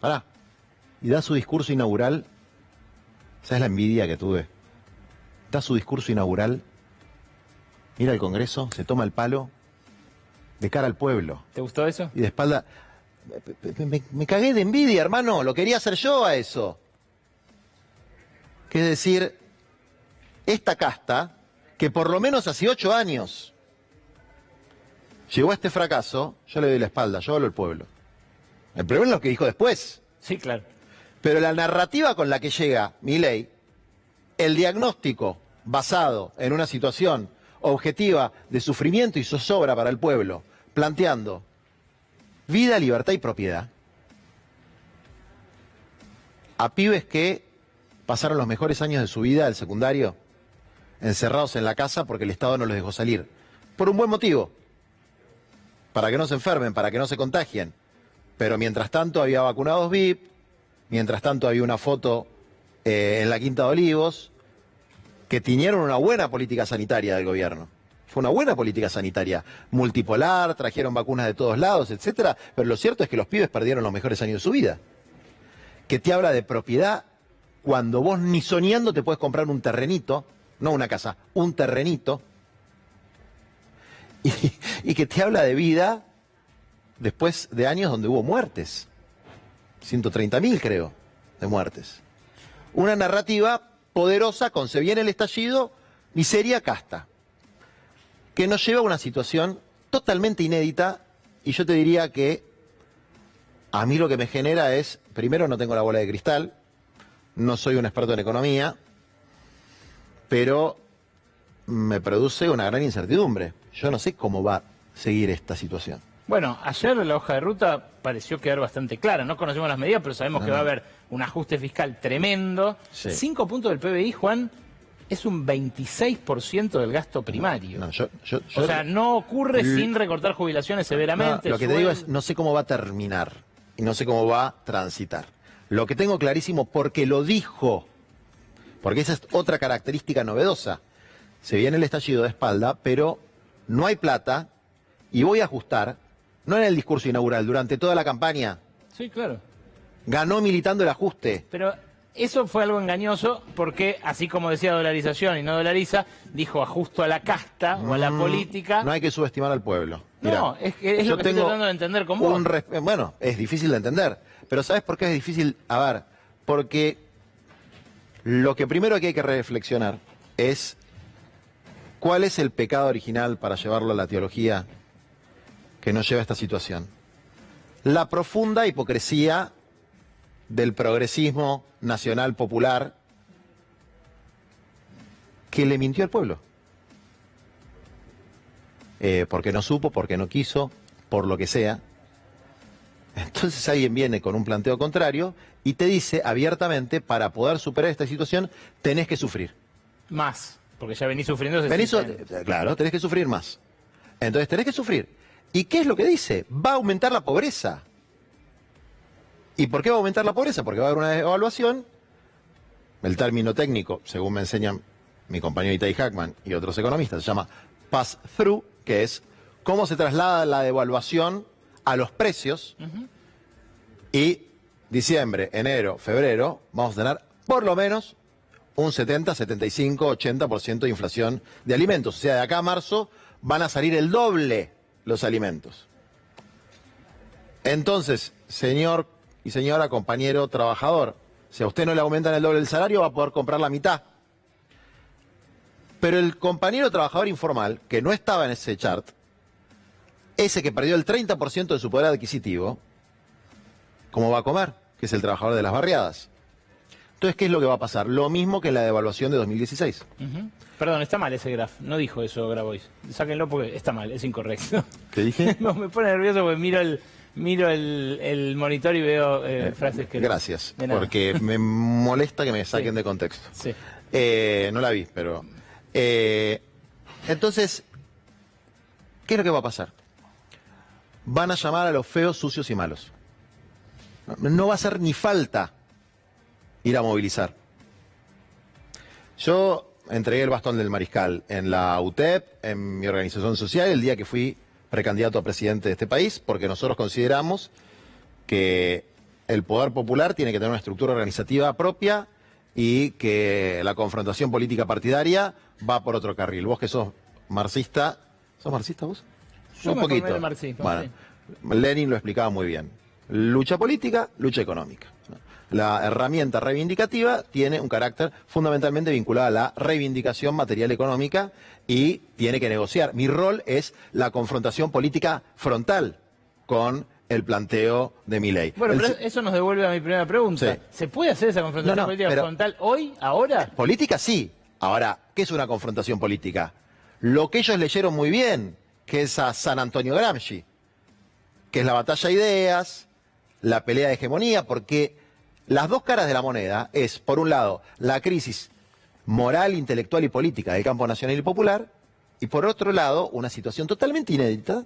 Pará. Y da su discurso inaugural. ¿Sabes la envidia que tuve? Da su discurso inaugural, mira el Congreso, se toma el palo, de cara al pueblo. ¿Te gustó eso? Y de espalda... Me cagué de envidia, hermano. Lo quería hacer yo a eso. Que es decir, esta casta, que por lo menos hace 8 años llegó a este fracaso, yo le doy la espalda, yo hablo al pueblo. El problema es lo que dijo después. Sí, claro. Pero la narrativa con la que llega Milei, el diagnóstico basado en una situación objetiva de sufrimiento y zozobra para el pueblo, planteando vida, libertad y propiedad, a pibes que pasaron los mejores años de su vida, del secundario, encerrados en la casa porque el Estado no los dejó salir. Por un buen motivo. Para que no se enfermen, para que no se contagien. Pero mientras tanto había vacunados VIP, mientras tanto había una foto en la Quinta de Olivos, que tiñeron una buena política sanitaria del gobierno. Fue una buena política sanitaria, multipolar, trajeron vacunas de todos lados, etcétera, pero lo cierto es que los pibes perdieron los mejores años de su vida. Que te habla de propiedad cuando vos ni soñando te puedes comprar un terrenito, no una casa, un terrenito, y que te habla de vida después de años donde hubo muertes. 130.000 creo, de muertes. Una narrativa poderosa con "se viene el estallido", miseria, casta, que nos lleva a una situación totalmente inédita, y yo te diría que a mí lo que me genera es, primero, no tengo la bola de cristal, no soy un experto en economía, pero me produce una gran incertidumbre. Yo no sé cómo va a seguir esta situación. Bueno, ayer la hoja de ruta pareció quedar bastante clara. No conocemos las medidas, pero sabemos que va a haber un ajuste fiscal tremendo. Sí. 5 puntos del PBI, Juan, es un 26% del gasto primario. No, o sea, no ocurre sin recortar jubilaciones severamente. No, lo que te digo es, no sé cómo va a terminar y no sé cómo va a transitar. Lo que tengo clarísimo, porque lo dijo, porque esa es otra característica novedosa. Se viene el estallido de espalda, pero no hay plata y voy a ajustar. No en el discurso inaugural, durante toda la campaña. Sí, claro. Ganó militando el ajuste. Pero eso fue algo engañoso porque, así como decía dolarización y no dolariza, dijo ajusto a la casta o a la política. No hay que subestimar al pueblo. Mirá, no, es lo que estoy tratando de entender con vos. Bueno, es difícil de entender. Pero ¿sabes por qué es difícil? A ver, porque lo que primero que hay que reflexionar es cuál es el pecado original, para llevarlo a la teología, que nos lleva a esta situación. La profunda hipocresía del progresismo nacional popular que le mintió al pueblo. Porque no supo, porque no quiso, por lo que sea. Entonces alguien viene con un planteo contrario y te dice abiertamente, para poder superar esta situación, tenés que sufrir. Más, porque ya venís sufriendo. Claro, tenés que sufrir más. Entonces tenés que sufrir. ¿Y qué es lo que dice? Va a aumentar la pobreza. ¿Y por qué va a aumentar la pobreza? Porque va a haber una devaluación. El término técnico, según me enseñan mi compañero Itai Hackman y otros economistas, se llama pass-through, que es cómo se traslada la devaluación a los precios. Y diciembre, enero, febrero, vamos a tener por lo menos un 70, 75, 80% de inflación de alimentos. O sea, de acá a marzo van a salir el doble los alimentos. Entonces, señor y señora, compañero trabajador, si a usted no le aumentan el doble el salario, va a poder comprar la mitad. Pero el compañero trabajador informal, que no estaba en ese chart, ese que perdió el 30% de su poder adquisitivo, ¿cómo va a comer? Que es el trabajador de las barriadas. Entonces, ¿qué es lo que va a pasar? Lo mismo que en la devaluación de 2016. Perdón, está mal ese graph. No dijo eso Grabois. Sáquenlo porque está mal, es incorrecto. ¿Qué dije? No, me pone nervioso porque miro el monitor y veo frases que... Gracias, porque me molesta que me saquen de contexto. Sí. No la vi, pero... entonces, ¿qué es lo que va a pasar? Van a llamar a los feos, sucios y malos. No va a hacer ni falta ir a movilizar. Yo entregué el bastón del mariscal en la UTEP, en mi organización social, el día que fui precandidato a presidente de este país, porque nosotros consideramos que el poder popular tiene que tener una estructura organizativa propia y que la confrontación política partidaria va por otro carril. Vos que sos marxista, ¿sos marxista vos? Yo un poquito. Bueno, sí. Lenin lo explicaba muy bien. Lucha política, lucha económica. La herramienta reivindicativa tiene un carácter fundamentalmente vinculado a la reivindicación material económica y tiene que negociar. Mi rol es la confrontación política frontal con el planteo de Milei. Bueno, pero eso nos devuelve a mi primera pregunta. Sí. ¿Se puede hacer esa confrontación política frontal hoy, ahora? Política sí. Ahora, ¿qué es una confrontación política? Lo que ellos leyeron muy bien, que es a San Antonio Gramsci, que es la batalla de ideas, la pelea de hegemonía, porque las dos caras de la moneda es, por un lado, la crisis moral, intelectual y política del campo nacional y popular, y por otro lado, una situación totalmente inédita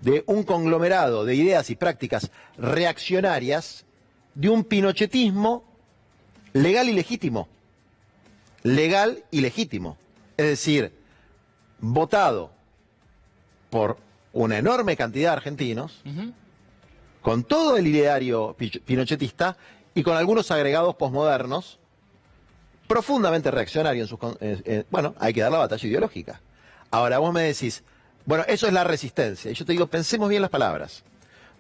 de un conglomerado de ideas y prácticas reaccionarias de un pinochetismo legal y legítimo. Legal y legítimo. Es decir, votado por una enorme cantidad de argentinos, con todo el ideario pinochetista y con algunos agregados posmodernos, profundamente reaccionarios en sus... bueno, hay que dar la batalla ideológica. Ahora vos me decís, bueno, eso es la resistencia. Y yo te digo, pensemos bien las palabras.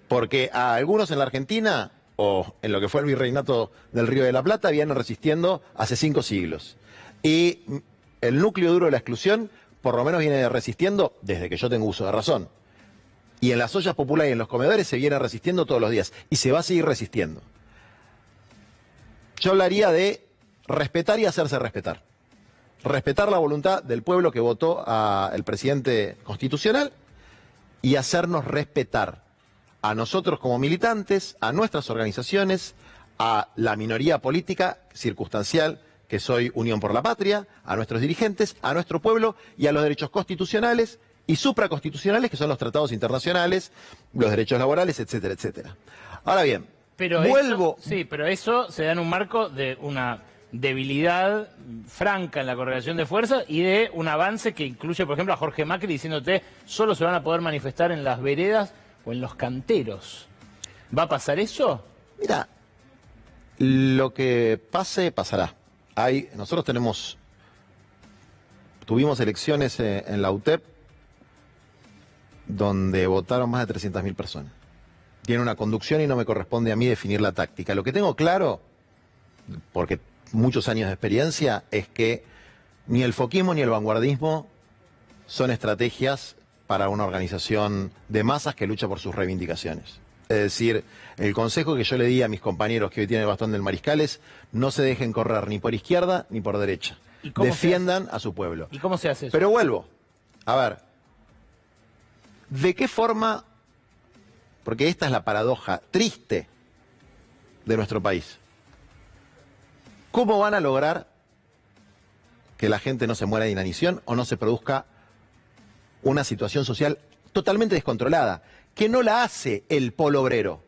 Porque a algunos en la Argentina, o en lo que fue el virreinato del Río de la Plata, vienen resistiendo hace 5 siglos. Y el núcleo duro de la exclusión, por lo menos viene resistiendo desde que yo tengo uso de razón. Y en las ollas populares y en los comedores se viene resistiendo todos los días. Y se va a seguir resistiendo. Yo hablaría de respetar y hacerse respetar. Respetar la voluntad del pueblo que votó al presidente constitucional y hacernos respetar a nosotros como militantes, a nuestras organizaciones, a la minoría política circunstancial que soy Unión por la Patria, a nuestros dirigentes, a nuestro pueblo y a los derechos constitucionales y supraconstitucionales, que son los tratados internacionales, los derechos laborales, etcétera, etcétera. Ahora bien, vuelvo... pero eso se da en un marco de una debilidad franca en la correlación de fuerzas y de un avance que incluye, por ejemplo, a Jorge Macri diciéndote solo se van a poder manifestar en las veredas o en los canteros. ¿Va a pasar eso? Mira, lo que pase, pasará. Nosotros tuvimos elecciones en la UTEP donde votaron más de 300.000 personas. Tiene una conducción y no me corresponde a mí definir la táctica. Lo que tengo claro, porque muchos años de experiencia, es que ni el foquismo ni el vanguardismo son estrategias para una organización de masas que lucha por sus reivindicaciones. Es decir, el consejo que yo le di a mis compañeros que hoy tienen el bastón del mariscal es no se dejen correr ni por izquierda ni por derecha. Defiendan a su pueblo. ¿Y cómo se hace eso? Pero vuelvo. A ver, ¿de qué forma porque esta es la paradoja triste de nuestro país. ¿Cómo van a lograr que la gente no se muera de inanición o no se produzca una situación social totalmente descontrolada, que no la hace el polo obrero?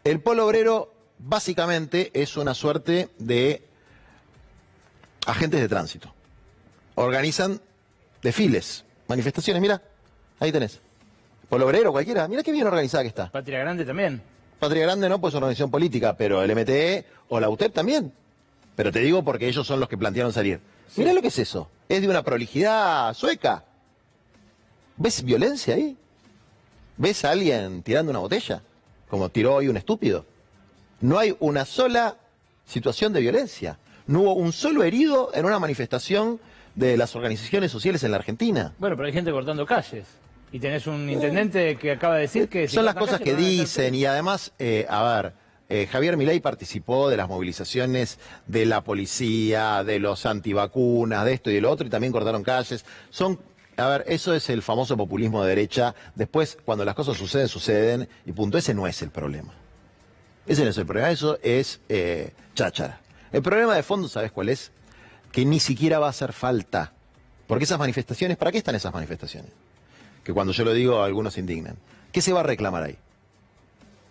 El polo obrero básicamente es una suerte de agentes de tránsito. Organizan desfiles, manifestaciones, mira, ahí tenés. Polo obrero, cualquiera, mira qué bien organizada que está. Patria Grande también. Patria Grande no, pues es organización política, pero el MTE o la UTEP también. Pero te digo porque ellos son los que plantearon salir. Sí. Mirá lo que es eso, es de una prolijidad sueca. ¿Ves violencia ahí? ¿Ves a alguien tirando una botella? Como tiró hoy un estúpido. No hay una sola situación de violencia. No hubo un solo herido en una manifestación de las organizaciones sociales en la Argentina. Bueno, pero hay gente cortando calles. Y tenés un intendente que acaba de decir que... Son las cosas que dicen y además, Javier Milei participó de las movilizaciones de la policía, de los antivacunas, de esto y de lo otro, y también cortaron calles. Eso es el famoso populismo de derecha. Después, cuando las cosas suceden, suceden, y punto. Ese no es el problema. Ese no es el problema, eso es cháchara. El problema de fondo, ¿sabes cuál es? Que ni siquiera va a hacer falta. Porque esas manifestaciones, ¿para qué están esas manifestaciones? Que cuando yo lo digo, algunos se indignan. ¿Qué se va a reclamar ahí?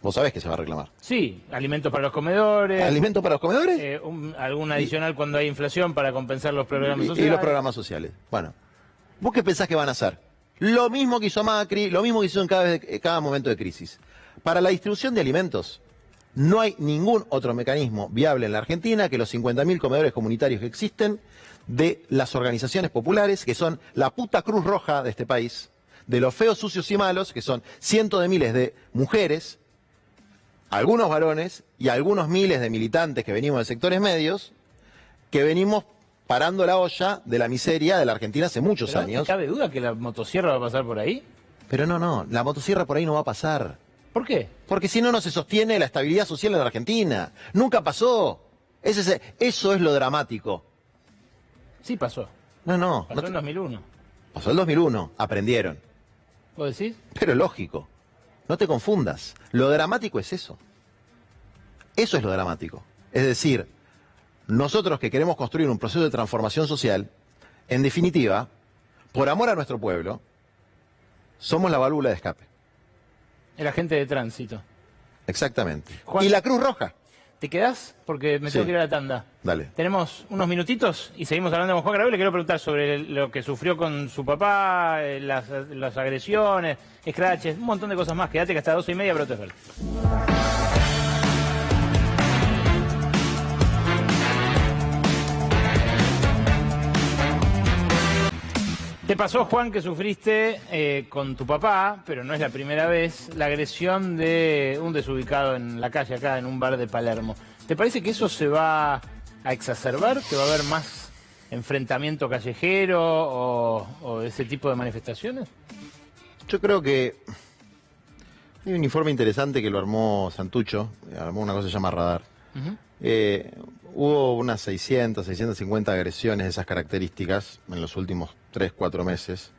¿Vos sabés qué se va a reclamar? Sí, alimentos para los comedores. ¿Alimentos para los comedores? Algún adicional cuando hay inflación para compensar los programas sociales. Y los programas sociales. Bueno, ¿vos qué pensás que van a hacer? Lo mismo que hizo Macri, lo mismo que hizo en cada momento de crisis. Para la distribución de alimentos, no hay ningún otro mecanismo viable en la Argentina que los 50.000 comedores comunitarios que existen, de las organizaciones populares, que son la puta Cruz Roja de este país, de los feos, sucios y malos, que son cientos de miles de mujeres, algunos varones y algunos miles de militantes que venimos de sectores medios, que venimos parando la olla de la miseria de la Argentina hace muchos años. ¿Cabe duda que la motosierra va a pasar por ahí? Pero no, la motosierra por ahí no va a pasar. ¿Por qué? Porque si no, no se sostiene la estabilidad social en la Argentina. Nunca pasó. Eso es lo dramático. Sí pasó. No. Pasó en 2001. Pasó en 2001, aprendieron. ¿Vos decís? Pero lógico, no te confundas. Lo dramático es eso. Eso es lo dramático. Es decir, nosotros que queremos construir un proceso de transformación social, en definitiva, por amor a nuestro pueblo, somos la válvula de escape. El agente de tránsito. Exactamente. Juan, ¿y la Cruz Roja? ¿Te quedás? Porque me tengo que ir a la tanda. Dale. Tenemos unos minutitos y seguimos hablando con Juan Grabois. Le quiero preguntar sobre lo que sufrió con su papá, las agresiones, scratches, un montón de cosas más. Quédate que hasta 12:30, pero te espero. Te pasó, Juan, que sufriste con tu papá, pero no es la primera vez, la agresión de un desubicado en la calle acá, en un bar de Palermo. ¿Te parece que eso se va a exacerbar? ¿Que va a haber más enfrentamiento callejero o ese tipo de manifestaciones? Yo creo que hay un informe interesante que lo armó Santucho, armó una cosa que se llama Radar. Hubo unas 600, 650 agresiones de esas características en los últimos 3, 4 meses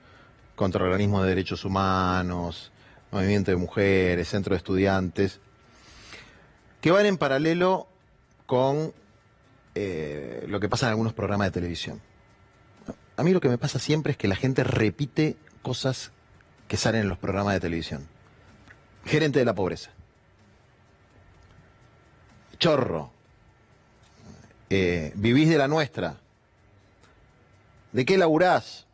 contra organismos de derechos humanos, movimiento de mujeres, centro de estudiantes, que van en paralelo con lo que pasa en algunos programas de televisión. A mí lo que me pasa siempre es que la gente repite cosas que salen en los programas de televisión. Gerente de la pobreza. Chorro. Vivís de la nuestra. ¿De qué laburás?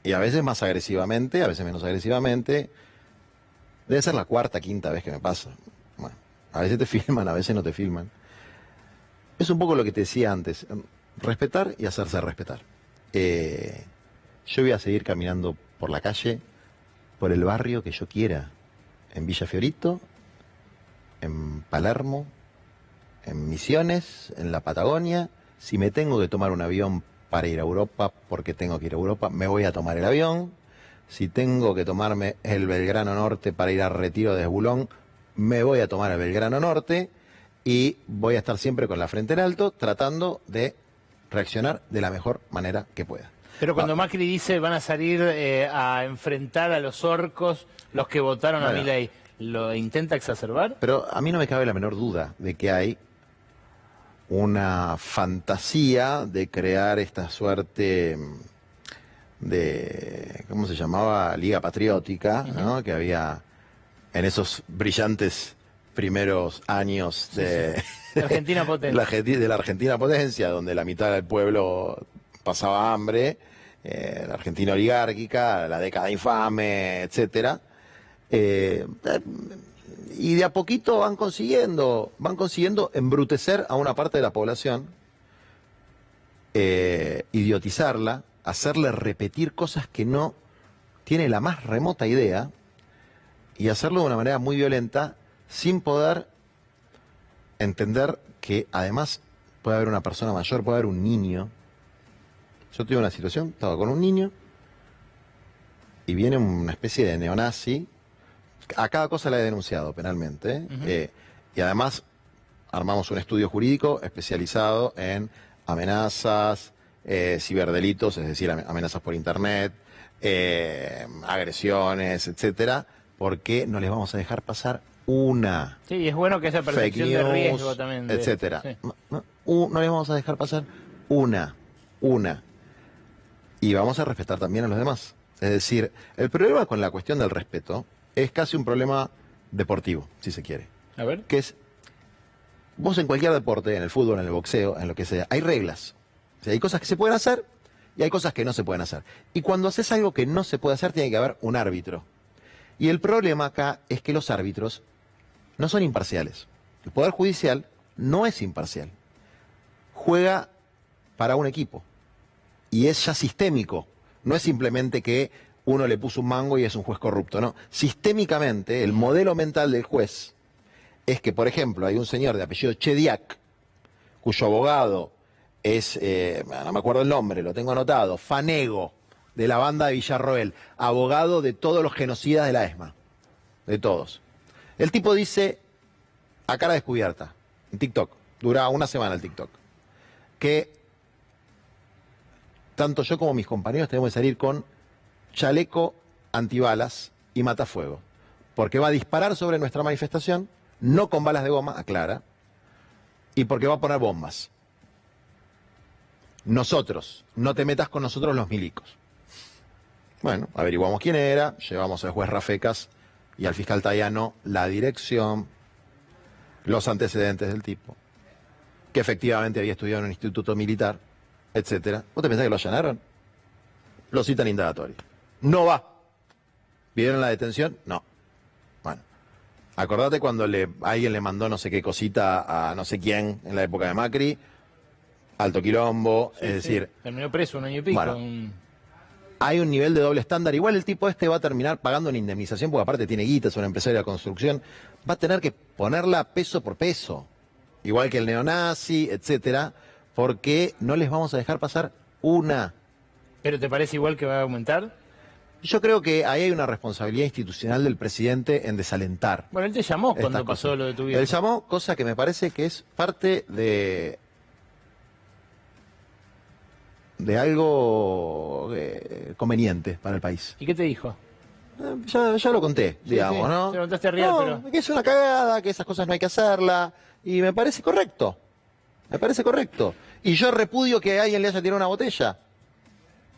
Y a veces más agresivamente, a veces menos agresivamente. Debe ser la cuarta, quinta vez que me pasa. Bueno, a veces te filman, a veces no te filman. Es un poco lo que te decía antes. Respetar y hacerse respetar. Yo voy a seguir caminando por la calle, por el barrio que yo quiera. En Villa Fiorito, en Palermo, en Misiones, en la Patagonia. Si me tengo que tomar un avión para ir a Europa, porque tengo que ir a Europa, me voy a tomar el avión. Si tengo que tomarme el Belgrano Norte para ir a Retiro de Esbulón, me voy a tomar el Belgrano Norte y voy a estar siempre con la frente en alto, tratando de reaccionar de la mejor manera que pueda. Pero cuando Macri dice van a salir a enfrentar a los orcos, los que votaron a Milei, ¿lo intenta exacerbar? Pero a mí no me cabe la menor duda de que hay una fantasía de crear esta suerte de, ¿cómo se llamaba? Liga Patriótica, ¿no? Que había en esos brillantes primeros años de la Argentina potencia. de la Argentina potencia, donde la mitad del pueblo pasaba hambre, la Argentina oligárquica, la década infame, etcétera. Y de a poquito van consiguiendo embrutecer a una parte de la población, idiotizarla, hacerle repetir cosas que no tiene la más remota idea y hacerlo de una manera muy violenta sin poder entender que además puede haber una persona mayor, puede haber un niño. Yo tuve una situación, estaba con un niño y viene una especie de neonazi. A cada cosa la he denunciado penalmente. Y además armamos un estudio jurídico especializado en amenazas, ciberdelitos, es decir, amenazas por internet, agresiones, etcétera, porque no les vamos a dejar pasar una. Sí, es bueno que esa percepción de riesgo también. Etcétera. Sí. No les vamos a dejar pasar una. Y vamos a respetar también a los demás. Es decir, el problema con la cuestión del respeto es casi un problema deportivo, si se quiere. A ver. Que es, vos en cualquier deporte, en el fútbol, en el boxeo, en lo que sea, hay reglas. O sea, hay cosas que se pueden hacer y hay cosas que no se pueden hacer. Y cuando haces algo que no se puede hacer, tiene que haber un árbitro. Y el problema acá es que los árbitros no son imparciales. El Poder Judicial no es imparcial. Juega para un equipo. Y es ya sistémico. No es simplemente que uno le puso un mango y es un juez corrupto, no. Sistémicamente, el modelo mental del juez es que, por ejemplo, hay un señor de apellido Chediak, cuyo abogado es, no me acuerdo el nombre, lo tengo anotado, Fanego, de la banda de Villarroel, abogado de todos los genocidas de la ESMA, de todos. El tipo dice, a cara descubierta, en TikTok, dura una semana el TikTok, que tanto yo como mis compañeros tenemos que salir con chaleco antibalas y matafuego, porque va a disparar sobre nuestra manifestación, no con balas de goma, aclara, y porque va a poner bombas. Nosotros, no te metas con nosotros los milicos. Bueno, averiguamos quién era, llevamos al juez Rafecas y al fiscal Tayano la dirección, los antecedentes del tipo, que efectivamente había estudiado en un instituto militar, etcétera. ¿Vos te pensás que lo allanaron? Lo citan indagatorio. No va. ¿Vieron la detención? No. Bueno, acordate cuando alguien le mandó no sé qué cosita a no sé quién en la época de Macri, alto quilombo, Sí, es decir... Terminó preso 1 año y pico. Bueno, hay un nivel de doble estándar. Igual el tipo este va a terminar pagando una indemnización, porque aparte tiene guita, es una empresaria de construcción. Va a tener que ponerla peso por peso. Igual que el neonazi, etcétera, porque no les vamos a dejar pasar una. ¿Pero te parece igual que va a aumentar? Yo creo que ahí hay una responsabilidad institucional del presidente en desalentar. Bueno, él te llamó cuando pasó lo de tu vida. Él llamó, cosa que me parece que es parte de algo conveniente para el país. ¿Y qué te dijo? Ya lo conté, digamos, sí. ¿no? Te lo contaste a Rial, pero... Que es una cagada, que esas cosas no hay que hacerlas, y me parece correcto. Me parece correcto. Y yo repudio que a alguien le haya tirado una botella.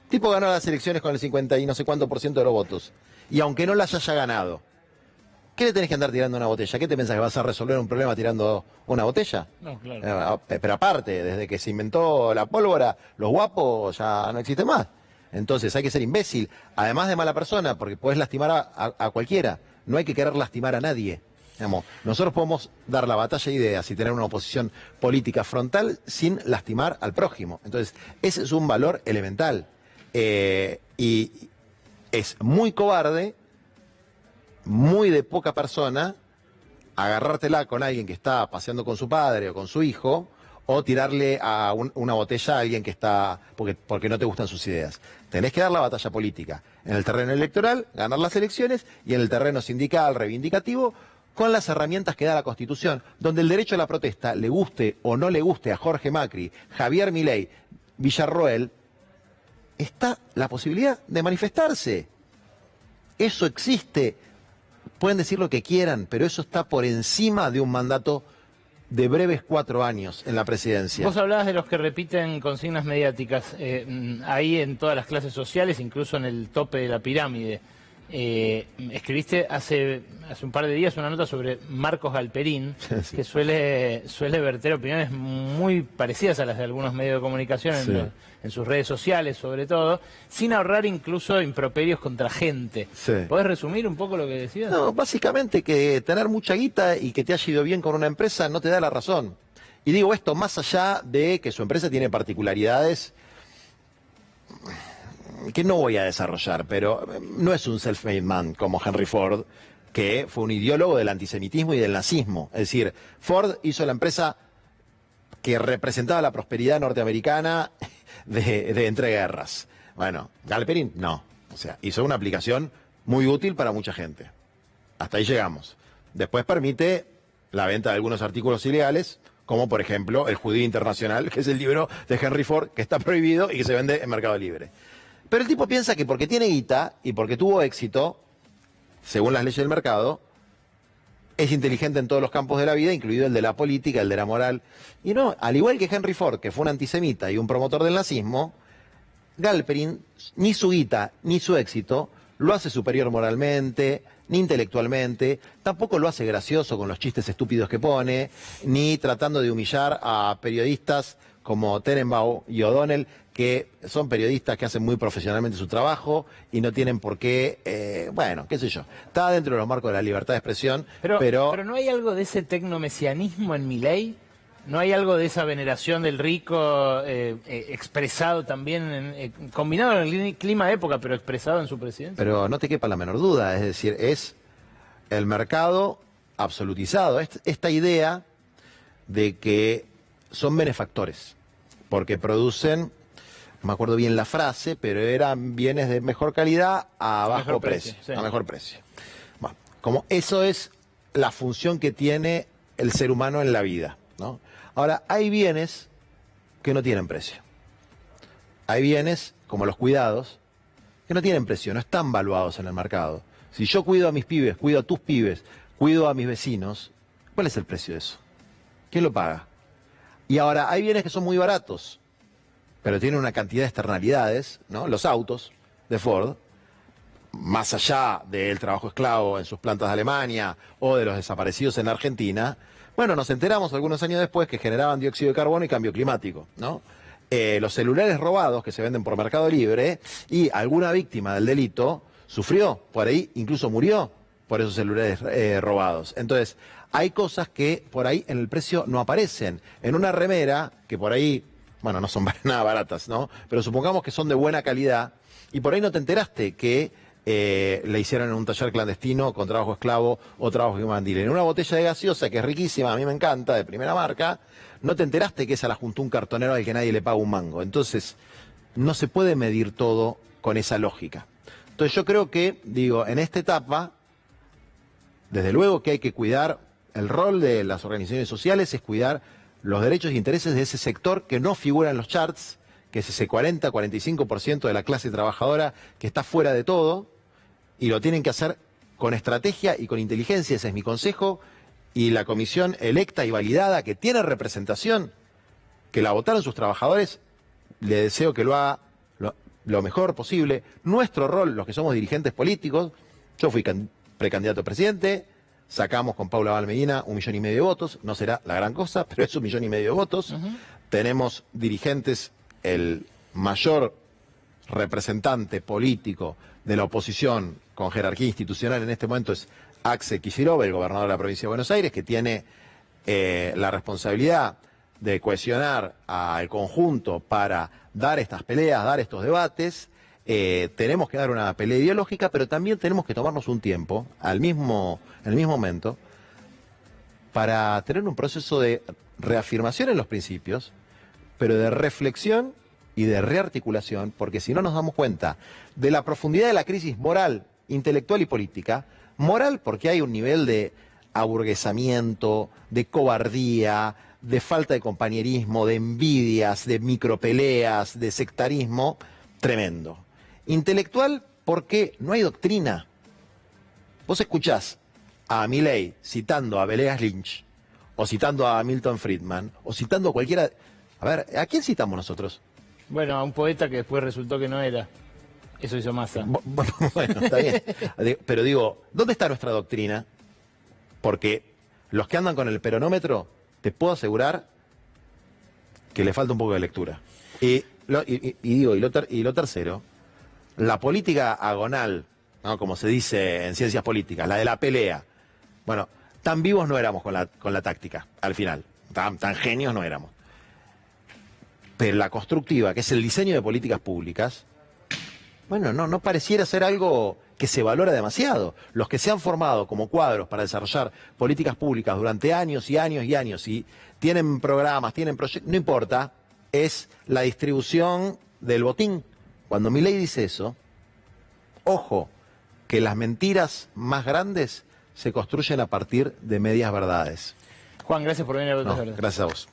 El tipo ganó las elecciones con el 50 y no sé cuánto % de los votos. Y aunque no las haya ganado, ¿qué le tenés que andar tirando una botella? ¿Qué te pensás que vas a resolver un problema tirando una botella? No, claro. Pero aparte, desde que se inventó la pólvora, los guapos ya no existen más. Entonces hay que ser imbécil, además de mala persona, porque podés lastimar a cualquiera. No hay que querer lastimar a nadie. Digamos, nosotros podemos dar la batalla de ideas y tener una oposición política frontal sin lastimar al prójimo. Entonces, ese es un valor elemental. Y es muy cobarde, muy de poca persona, agarrártela con alguien que está paseando con su padre o con su hijo, o tirarle a una botella a alguien que está porque no te gustan sus ideas. Tenés que dar la batalla política en el terreno electoral, ganar las elecciones, y en el terreno sindical, reivindicativo, con las herramientas que da la Constitución, donde el derecho a la protesta, le guste o no le guste a Jorge Macri, Javier Milei, Villarroel, está la posibilidad de manifestarse. Eso existe. Pueden decir lo que quieran, pero eso está por encima de un mandato de breves 4 años en la presidencia. Vos hablabas de los que repiten consignas mediáticas, ahí en todas las clases sociales, incluso en el tope de la pirámide. Escribiste hace un par de días una nota sobre Marcos Galperín, sí, que suele verter opiniones muy parecidas a las de algunos medios de comunicación en sus redes sociales, sobre todo, sin ahorrar incluso improperios contra gente. Sí. ¿Podés resumir un poco lo que decías? No, básicamente que tener mucha guita y que te haya ido bien con una empresa no te da la razón. Y digo esto más allá de que su empresa tiene particularidades que no voy a desarrollar, pero no es un self-made man como Henry Ford, que fue un ideólogo del antisemitismo y del nazismo. Es decir, Ford hizo la empresa que representaba la prosperidad norteamericana de entreguerras. Bueno, Galperín no. O sea, hizo una aplicación muy útil para mucha gente. Hasta ahí llegamos. Después permite la venta de algunos artículos ilegales, como por ejemplo El Judío Internacional, que es el libro de Henry Ford, que está prohibido y que se vende en Mercado Libre. Pero el tipo piensa que porque tiene guita y porque tuvo éxito, según las leyes del mercado, es inteligente en todos los campos de la vida, incluido el de la política, el de la moral. Y no, al igual que Henry Ford, que fue un antisemita y un promotor del nazismo, Galperín, ni su guita ni su éxito lo hace superior moralmente, ni intelectualmente, tampoco lo hace gracioso con los chistes estúpidos que pone, ni tratando de humillar a periodistas como Tenenbaum y O'Donnell, que son periodistas que hacen muy profesionalmente su trabajo y no tienen por qué, bueno, qué sé yo, está dentro de los marcos de la libertad de expresión, pero ¿no hay algo de ese tecnomesianismo en Milei? ¿No hay algo de esa veneración del rico expresado también, combinado en el clima de época, pero expresado en su presidencia? Pero no te quepa la menor duda, es decir, es el mercado absolutizado, esta idea de que son benefactores, porque producen, no me acuerdo bien la frase, pero eran bienes de mejor calidad a bajo precio, sí. A mejor precio. Bueno, como eso es la función que tiene el ser humano en la vida, ¿no? Ahora, hay bienes que no tienen precio. Hay bienes, como los cuidados, que no tienen precio, no están valuados en el mercado. Si yo cuido a mis pibes, cuido a tus pibes, cuido a mis vecinos, ¿cuál es el precio de eso? ¿Quién lo paga? Y ahora, hay bienes que son muy baratos, pero tienen una cantidad de externalidades, ¿no? Los autos de Ford, más allá del trabajo esclavo en sus plantas de Alemania o de los desaparecidos en Argentina, bueno, nos enteramos algunos años después que generaban dióxido de carbono y cambio climático, ¿no? Los celulares robados que se venden por Mercado Libre y alguna víctima del delito sufrió, por ahí incluso murió por esos celulares robados. Entonces, hay cosas que por ahí en el precio no aparecen. En una remera, que por ahí, bueno, no son nada baratas, ¿no? Pero supongamos que son de buena calidad y por ahí no te enteraste que le hicieron en un taller clandestino con trabajo esclavo o trabajo infantil. En una botella de gaseosa que es riquísima, a mí me encanta, de primera marca, no te enteraste que esa la juntó un cartonero al que nadie le paga un mango. Entonces, no se puede medir todo con esa lógica. Entonces yo creo que, digo, en esta etapa, desde luego que hay que cuidar, el rol de las organizaciones sociales es cuidar los derechos e intereses de ese sector que no figura en los charts, que es ese 40-45% de la clase trabajadora que está fuera de todo, y lo tienen que hacer con estrategia y con inteligencia, ese es mi consejo, y la comisión electa y validada que tiene representación, que la votaron sus trabajadores, le deseo que lo haga lo mejor posible. Nuestro rol, los que somos dirigentes políticos, yo fui precandidato a presidente, sacamos con Paula Valmedina 1,5 millones de votos, no será la gran cosa, pero es 1,5 millones de votos. Tenemos dirigentes, el mayor representante político de la oposición con jerarquía institucional en este momento es Axel Kicillof, el gobernador de la provincia de Buenos Aires, que tiene la responsabilidad de cohesionar al conjunto para dar estas peleas, dar estos debates. Tenemos que dar una pelea ideológica, pero también tenemos que tomarnos un tiempo, en el mismo momento, para tener un proceso de reafirmación en los principios, pero de reflexión y de rearticulación, porque si no nos damos cuenta de la profundidad de la crisis moral, intelectual y política, moral porque hay un nivel de aburguesamiento, de cobardía, de falta de compañerismo, de envidias, de micropeleas, de sectarismo, tremendo. Intelectual porque no hay doctrina. Vos escuchás a Milei citando a Villegas Lynch, o citando a Milton Friedman, o citando a cualquiera... A ver, ¿a quién citamos nosotros? Bueno, a un poeta que después resultó que no era. Eso hizo Massa. Bueno, está bien. Pero digo, ¿dónde está nuestra doctrina? Porque los que andan con el peronómetro, te puedo asegurar que le falta un poco de lectura. Y lo tercero, la política agonal, ¿no? Como se dice en ciencias políticas, la de la pelea. Bueno, tan vivos no éramos con la táctica, al final. Tan genios no éramos. Pero la constructiva, que es el diseño de políticas públicas, bueno, no pareciera ser algo que se valora demasiado. Los que se han formado como cuadros para desarrollar políticas públicas durante años y años y años, y tienen programas, tienen proyectos, no importa, es la distribución del botín. Cuando Milei dice eso, ojo, que las mentiras más grandes se construyen a partir de medias verdades. Juan, gracias por venir a Otras Verdades. Gracias a vos.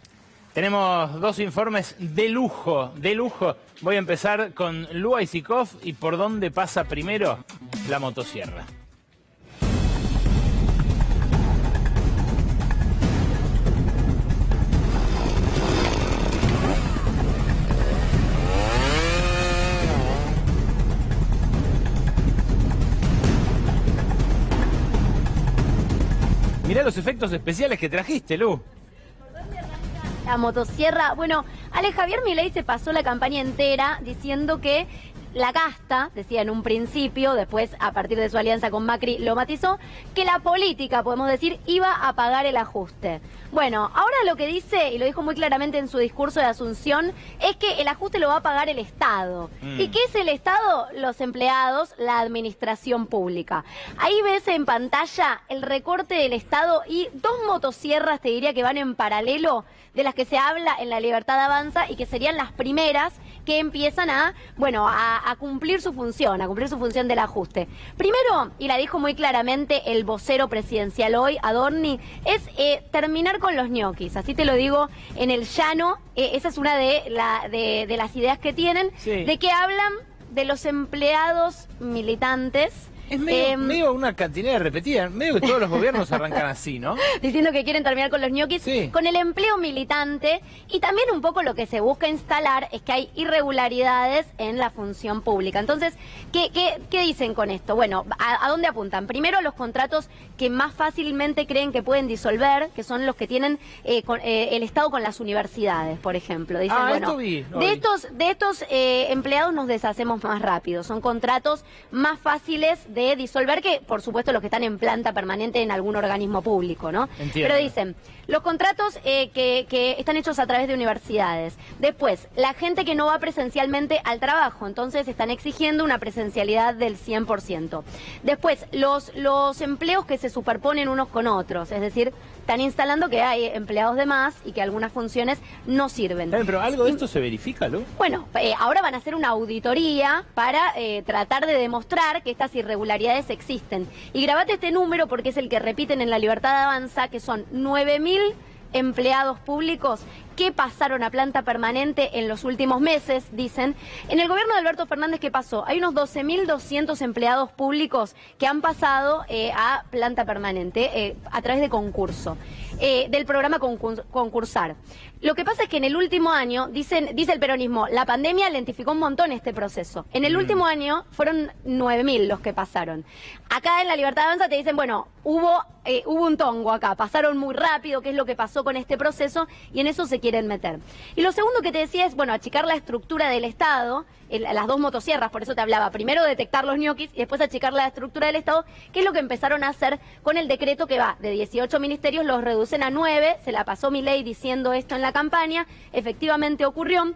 Tenemos dos informes de lujo, de lujo. Voy a empezar con Lua Isikov y por dónde pasa primero la motosierra. Mirá los efectos especiales que trajiste, Lu. La motosierra. Bueno, Javier Milei se pasó la campaña entera diciendo que la casta, decía en un principio, después a partir de su alianza con Macri lo matizó, que la política, podemos decir, iba a pagar el ajuste. Bueno, ahora lo que dice, y lo dijo muy claramente en su discurso de Asunción, es que el ajuste lo va a pagar el Estado. ¿Y qué es el Estado? Los empleados, la administración pública. Ahí ves en pantalla el recorte del Estado y dos motosierras, te diría, que van en paralelo, de las que se habla en La Libertad Avanza y que serían las primeras que empiezan a cumplir su función, del ajuste. Primero, y la dijo muy claramente el vocero presidencial hoy, Adorni, es terminar con los ñoquis. Así te lo digo en el llano. Esa es una de las ideas que tienen, sí. De que hablan de los empleados militantes. Es medio una cantinera repetida, medio que todos los gobiernos arrancan así, ¿no? Diciendo que quieren terminar con los ñoquis, sí. Con el empleo militante, y también un poco lo que se busca instalar es que hay irregularidades en la función pública. Entonces, ¿qué dicen con esto? Bueno, ¿a dónde apuntan? Primero, los contratos que más fácilmente creen que pueden disolver, que son los que tienen el Estado con las universidades, por ejemplo. Dicen, bueno, de estos empleados nos deshacemos más rápido. Son contratos más fáciles de disolver que, por supuesto, los que están en planta permanente en algún organismo público, ¿no? Entiendo. Pero dicen, los contratos que están hechos a través de universidades. Después, la gente que no va presencialmente al trabajo, entonces están exigiendo una presencialidad del 100%. Después, los empleos que se superponen unos con otros, es decir, están instalando que hay empleados de más y que algunas funciones no sirven. Pero algo de esto se verifica, ¿no? Bueno, ahora van a hacer una auditoría para tratar de demostrar que estas irregularidades existen. Y grabate este número porque es el que repiten en La Libertad Avanza, que son 9.000 empleados públicos que pasaron a planta permanente en los últimos meses, dicen. En el gobierno de Alberto Fernández, ¿qué pasó? Hay unos 12.200 empleados públicos que han pasado a planta permanente a través de concurso, del programa Concursar. Lo que pasa es que en el último año, dice el peronismo, la pandemia lentificó un montón este proceso. En el último año fueron 9.000 los que pasaron. Acá en La Libertad Avanza te dicen, bueno, hubo un tongo acá, pasaron muy rápido, qué es lo que pasó con este proceso, y en eso se quieren meter. Y lo segundo que te decía es, bueno, achicar la estructura del Estado, las dos motosierras, por eso te hablaba, primero detectar los ñoquis y después achicar la estructura del Estado, que es lo que empezaron a hacer con el decreto que va de 18 ministerios, los reducen a 9, se la pasó Milei diciendo esto en la campaña, efectivamente ocurrió,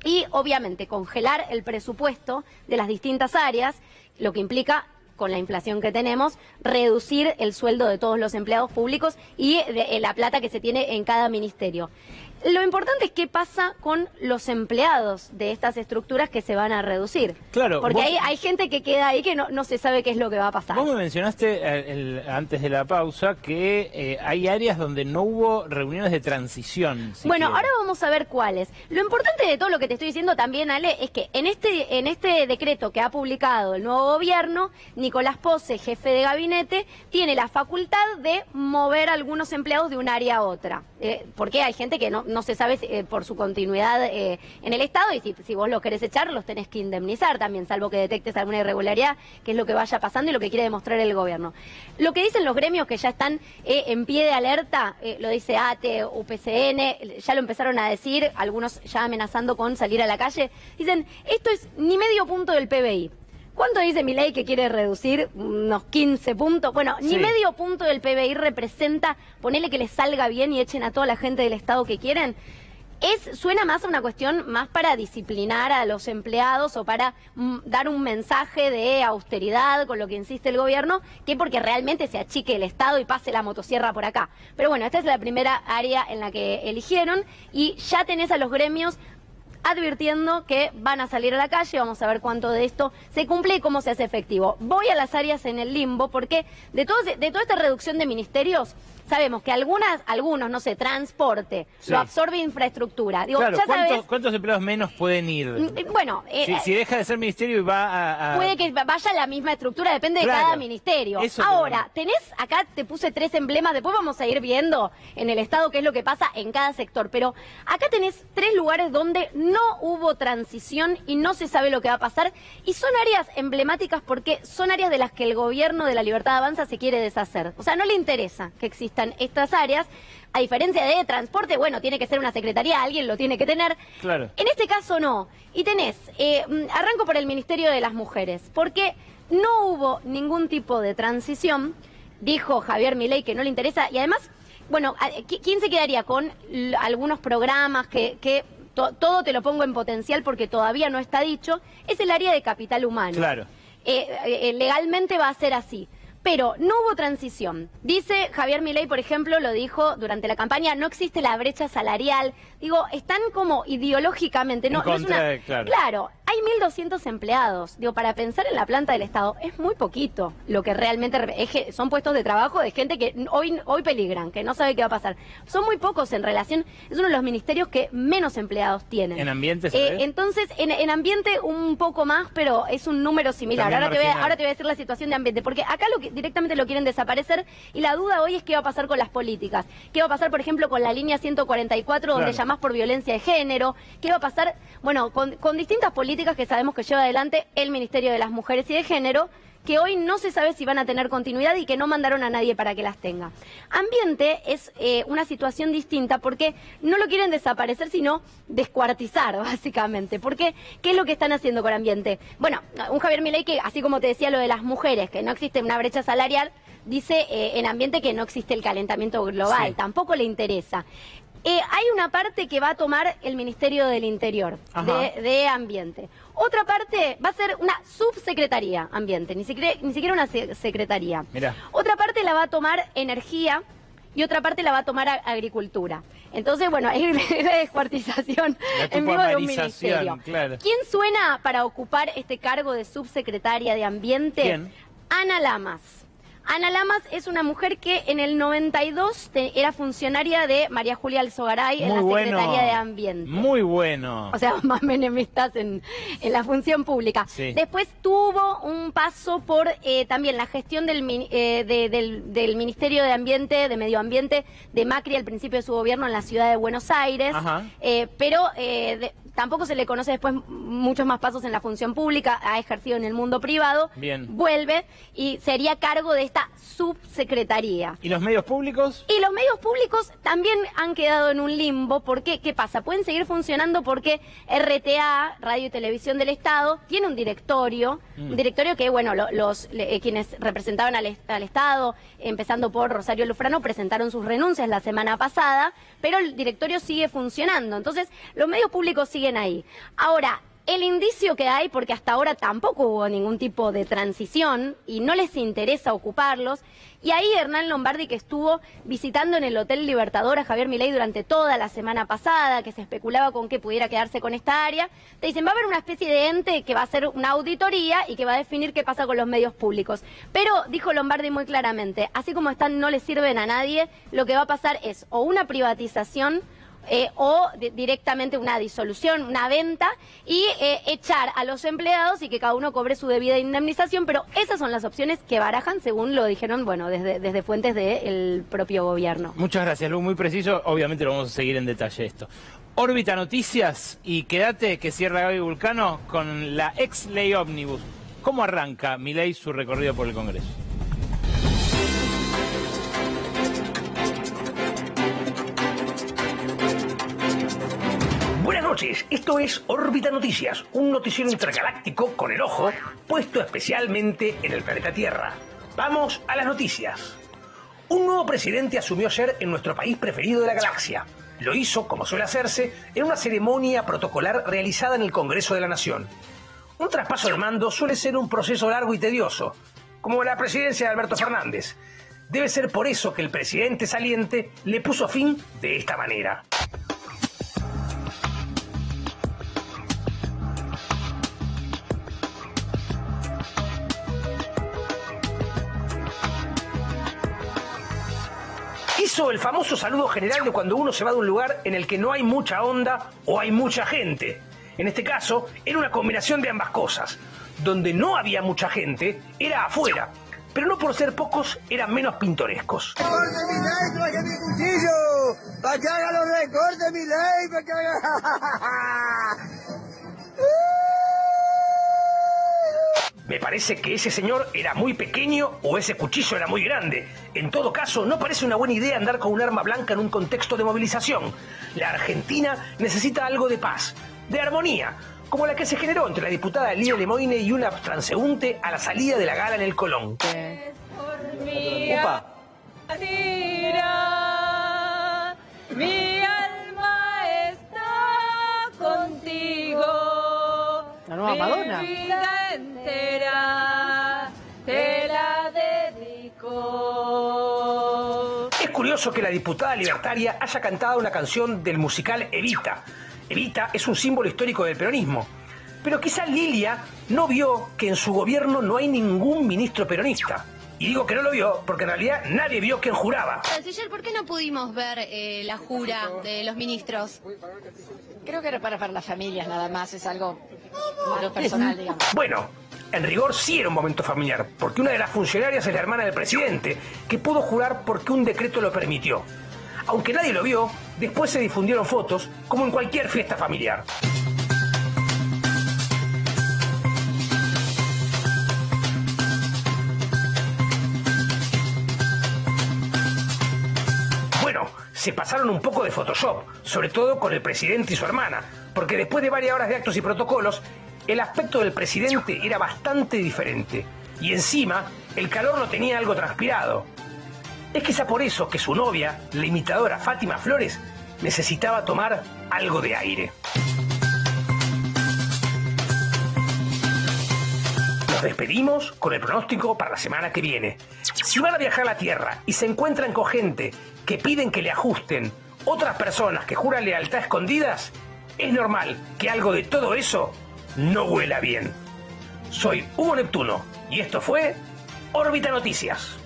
y obviamente congelar el presupuesto de las distintas áreas, lo que implica, con la inflación que tenemos, reducir el sueldo de todos los empleados públicos y la plata que se tiene en cada ministerio. Lo importante es qué pasa con los empleados de estas estructuras que se van a reducir. Claro. Porque hay gente que queda ahí que no se sabe qué es lo que va a pasar. Vos me mencionaste antes de la pausa que hay áreas donde no hubo reuniones de transición. Bueno, ahora vamos a ver cuáles. Lo importante de todo lo que te estoy diciendo también, Ale, es que en este decreto que ha publicado el nuevo gobierno, Nicolás Posse, jefe de gabinete, tiene la facultad de mover a algunos empleados de un área a otra. Porque hay gente que no se sabe por su continuidad en el Estado, y si vos los querés echar, los tenés que indemnizar también, salvo que detectes alguna irregularidad, que es lo que vaya pasando y lo que quiere demostrar el gobierno. Lo que dicen los gremios que ya están en pie de alerta, lo dice ATE, UPCN, ya lo empezaron a decir, algunos ya amenazando con salir a la calle, dicen, esto es ni medio punto del PBI. ¿Cuánto dice Milei que quiere reducir? Unos 15 puntos. Bueno, ni medio punto del PBI representa, ponele que les salga bien y echen a toda la gente del Estado que quieren. Suena más a una cuestión más para disciplinar a los empleados o para dar un mensaje de austeridad con lo que insiste el gobierno, que porque realmente se achique el Estado y pase la motosierra por acá. Pero bueno, esta es la primera área en la que eligieron y ya tenés a los gremios advirtiendo que van a salir a la calle. Vamos a ver cuánto de esto se cumple y cómo se hace efectivo. Voy a las áreas en el limbo porque de toda esta reducción de ministerios sabemos que algunos, no sé, transporte, lo absorbe infraestructura. Digo, claro, ya ¿cuántos empleados menos pueden ir? Bueno, si deja de ser ministerio y va a... Puede que vaya a la misma estructura, depende de cada ministerio. Ahora, acá te puse 3 emblemas, después vamos a ir viendo en el Estado qué es lo que pasa en cada sector, pero acá tenés 3 lugares donde no hubo transición y no se sabe lo que va a pasar, y son áreas emblemáticas porque son áreas de las que el gobierno de la Libertad Avanza se quiere deshacer. O sea, no le interesa que existan estas áreas. A diferencia de transporte, bueno, tiene que ser una secretaría, alguien lo tiene que tener. Claro. En este caso no. Y tenés, arranco por el Ministerio de las Mujeres, porque no hubo ningún tipo de transición, dijo Javier Milei que no le interesa, y además, bueno, ¿quién se quedaría con algunos programas que todo te lo pongo en potencial porque todavía no está dicho? Es el área de capital humano. Claro. Legalmente va a ser así. Pero no hubo transición. Dice Javier Milei, por ejemplo, lo dijo durante la campaña, no existe la brecha salarial. Digo, están como ideológicamente... Claro, hay 1.200 empleados. Digo, para pensar en la planta del Estado, es muy poquito lo que realmente... son puestos de trabajo de gente que hoy peligran, que no sabe qué va a pasar. Son muy pocos en relación... Es uno de los ministerios que menos empleados tienen. ¿En ambiente? Entonces, en ambiente un poco más, pero es un número similar. Ahora te voy a decir la situación de ambiente, porque acá directamente lo quieren desaparecer, y la duda hoy es qué va a pasar con las políticas. ¿Qué va a pasar, por ejemplo, con la línea 144, donde llamás por violencia de género? ¿Qué va a pasar, bueno, con distintas políticas que sabemos que lleva adelante el Ministerio de las Mujeres y de Género, que hoy no se sabe si van a tener continuidad y que no mandaron a nadie para que las tenga? Ambiente es una situación distinta porque no lo quieren desaparecer, sino descuartizar, básicamente. Porque, ¿qué es lo que están haciendo con ambiente? Bueno, un Javier Milei que, así como te decía lo de las mujeres, que no existe una brecha salarial, dice en ambiente que no existe el calentamiento global, tampoco le interesa. Hay una parte que va a tomar el Ministerio del Interior, de Ambiente. Otra parte va a ser una subsecretaría Ambiente, ni siquiera una secretaría. Mirá. Otra parte la va a tomar Energía y otra parte la va a tomar Agricultura. Entonces, bueno, hay una descuartización en vivo de un ministerio. Claro. ¿Quién suena para ocupar este cargo de subsecretaria de Ambiente? ¿Quién? Ana Lamas. Ana Lamas es una mujer que en el 92 era funcionaria de María Julia Alzogaray en la Secretaría de Ambiente. Muy bueno. O sea, más menemistas en la función pública. Sí. Después tuvo un paso por también la gestión del Ministerio de Ambiente, de Medio Ambiente, de Macri al principio de su gobierno en la ciudad de Buenos Aires. Pero tampoco se le conoce después muchos más pasos en la función pública, ha ejercido en el mundo privado. Bien. Vuelve y sería cargo de esta subsecretaría. ¿Y los medios públicos? Y los medios públicos también han quedado en un limbo. ¿Por qué? ¿Qué pasa? Pueden seguir funcionando porque RTA, Radio y Televisión del Estado, tiene un directorio. Un directorio que, bueno, quienes representaban al Estado, empezando por Rosario Lufrano, presentaron sus renuncias la semana pasada, pero el directorio sigue funcionando. Entonces, los medios públicos siguen ahí. Ahora, El indicio que hay, porque hasta ahora tampoco hubo ningún tipo de transición y no les interesa ocuparlos, y ahí Hernán Lombardi, que estuvo visitando en el Hotel Libertador a Javier Milei durante toda la semana pasada, que se especulaba con que pudiera quedarse con esta área, te dicen, va a haber una especie de ente que va a hacer una auditoría y que va a definir qué pasa con los medios públicos. Pero, dijo Lombardi muy claramente, así como están no les sirven a nadie, lo que va a pasar es o una privatización, directamente una disolución, una venta y echar a los empleados y que cada uno cobre su debida indemnización, pero esas son las opciones que barajan según lo dijeron, bueno, desde fuentes del propio gobierno. Muchas gracias, Lu, muy preciso, obviamente lo vamos a seguir en detalle esto. Órbita Noticias y quédate que cierra Gaby Vulcano con la ex ley ómnibus. ¿Cómo arranca Milei su recorrido por el Congreso? Buenas noches, esto es Órbita Noticias, un noticiero intergaláctico con el ojo puesto especialmente en el planeta Tierra. Vamos a las noticias. Un nuevo presidente asumió ayer en nuestro país preferido de la galaxia. Lo hizo, como suele hacerse, en una ceremonia protocolar realizada en el Congreso de la Nación. Un traspaso de mando suele ser un proceso largo y tedioso, como la presidencia de Alberto Fernández. Debe ser por eso que el presidente saliente le puso fin de esta manera. Hizo el famoso saludo general de cuando uno se va de un lugar en el que no hay mucha onda o hay mucha gente. En este caso, era una combinación de ambas cosas. Donde no había mucha gente, era afuera. Pero no por ser pocos, eran menos pintorescos. ¡Recorte mi ley, traje mi cuchillo! ¡Para que haga los recortes mi ley! ¡Para que haga! Me parece que ese señor era muy pequeño o ese cuchillo era muy grande. En todo caso, no parece una buena idea andar con un arma blanca en un contexto de movilización. La Argentina necesita algo de paz, de armonía, como la que se generó entre la diputada Lía Lemoine y una transeúnte a la salida de la gala en el Colón. ¡Upa! Mi alma está contigo. La nueva Madonna. Mi vida entera te la dedico. Es curioso que la diputada libertaria haya cantado una canción del musical Evita. Evita es un símbolo histórico del peronismo. Pero quizá Lilia no vio que en su gobierno no hay ningún ministro peronista. Y digo que no lo vio porque en realidad nadie vio quién juraba. Canciller, ¿por qué no pudimos ver la jura de los ministros? Creo que era para las familias nada más, es algo personal, digamos. Bueno, en rigor sí era un momento familiar, porque una de las funcionarias es la hermana del presidente, que pudo jurar porque un decreto lo permitió. Aunque nadie lo vio, después se difundieron fotos, como en cualquier fiesta familiar. Bueno, se pasaron un poco de Photoshop, sobre todo con el presidente y su hermana, porque después de varias horas de actos y protocolos, el aspecto del presidente era bastante diferente. Y encima, el calor lo tenía algo transpirado. Es quizá por eso que su novia, la imitadora Fátima Flores, necesitaba tomar algo de aire. Nos despedimos con el pronóstico para la semana que viene. Si van a viajar a la Tierra y se encuentran con gente que piden que le ajusten otras personas que juran lealtad a escondidas, es normal que algo de todo eso no huela bien. Soy Hugo Neptuno y esto fue Órbita Noticias.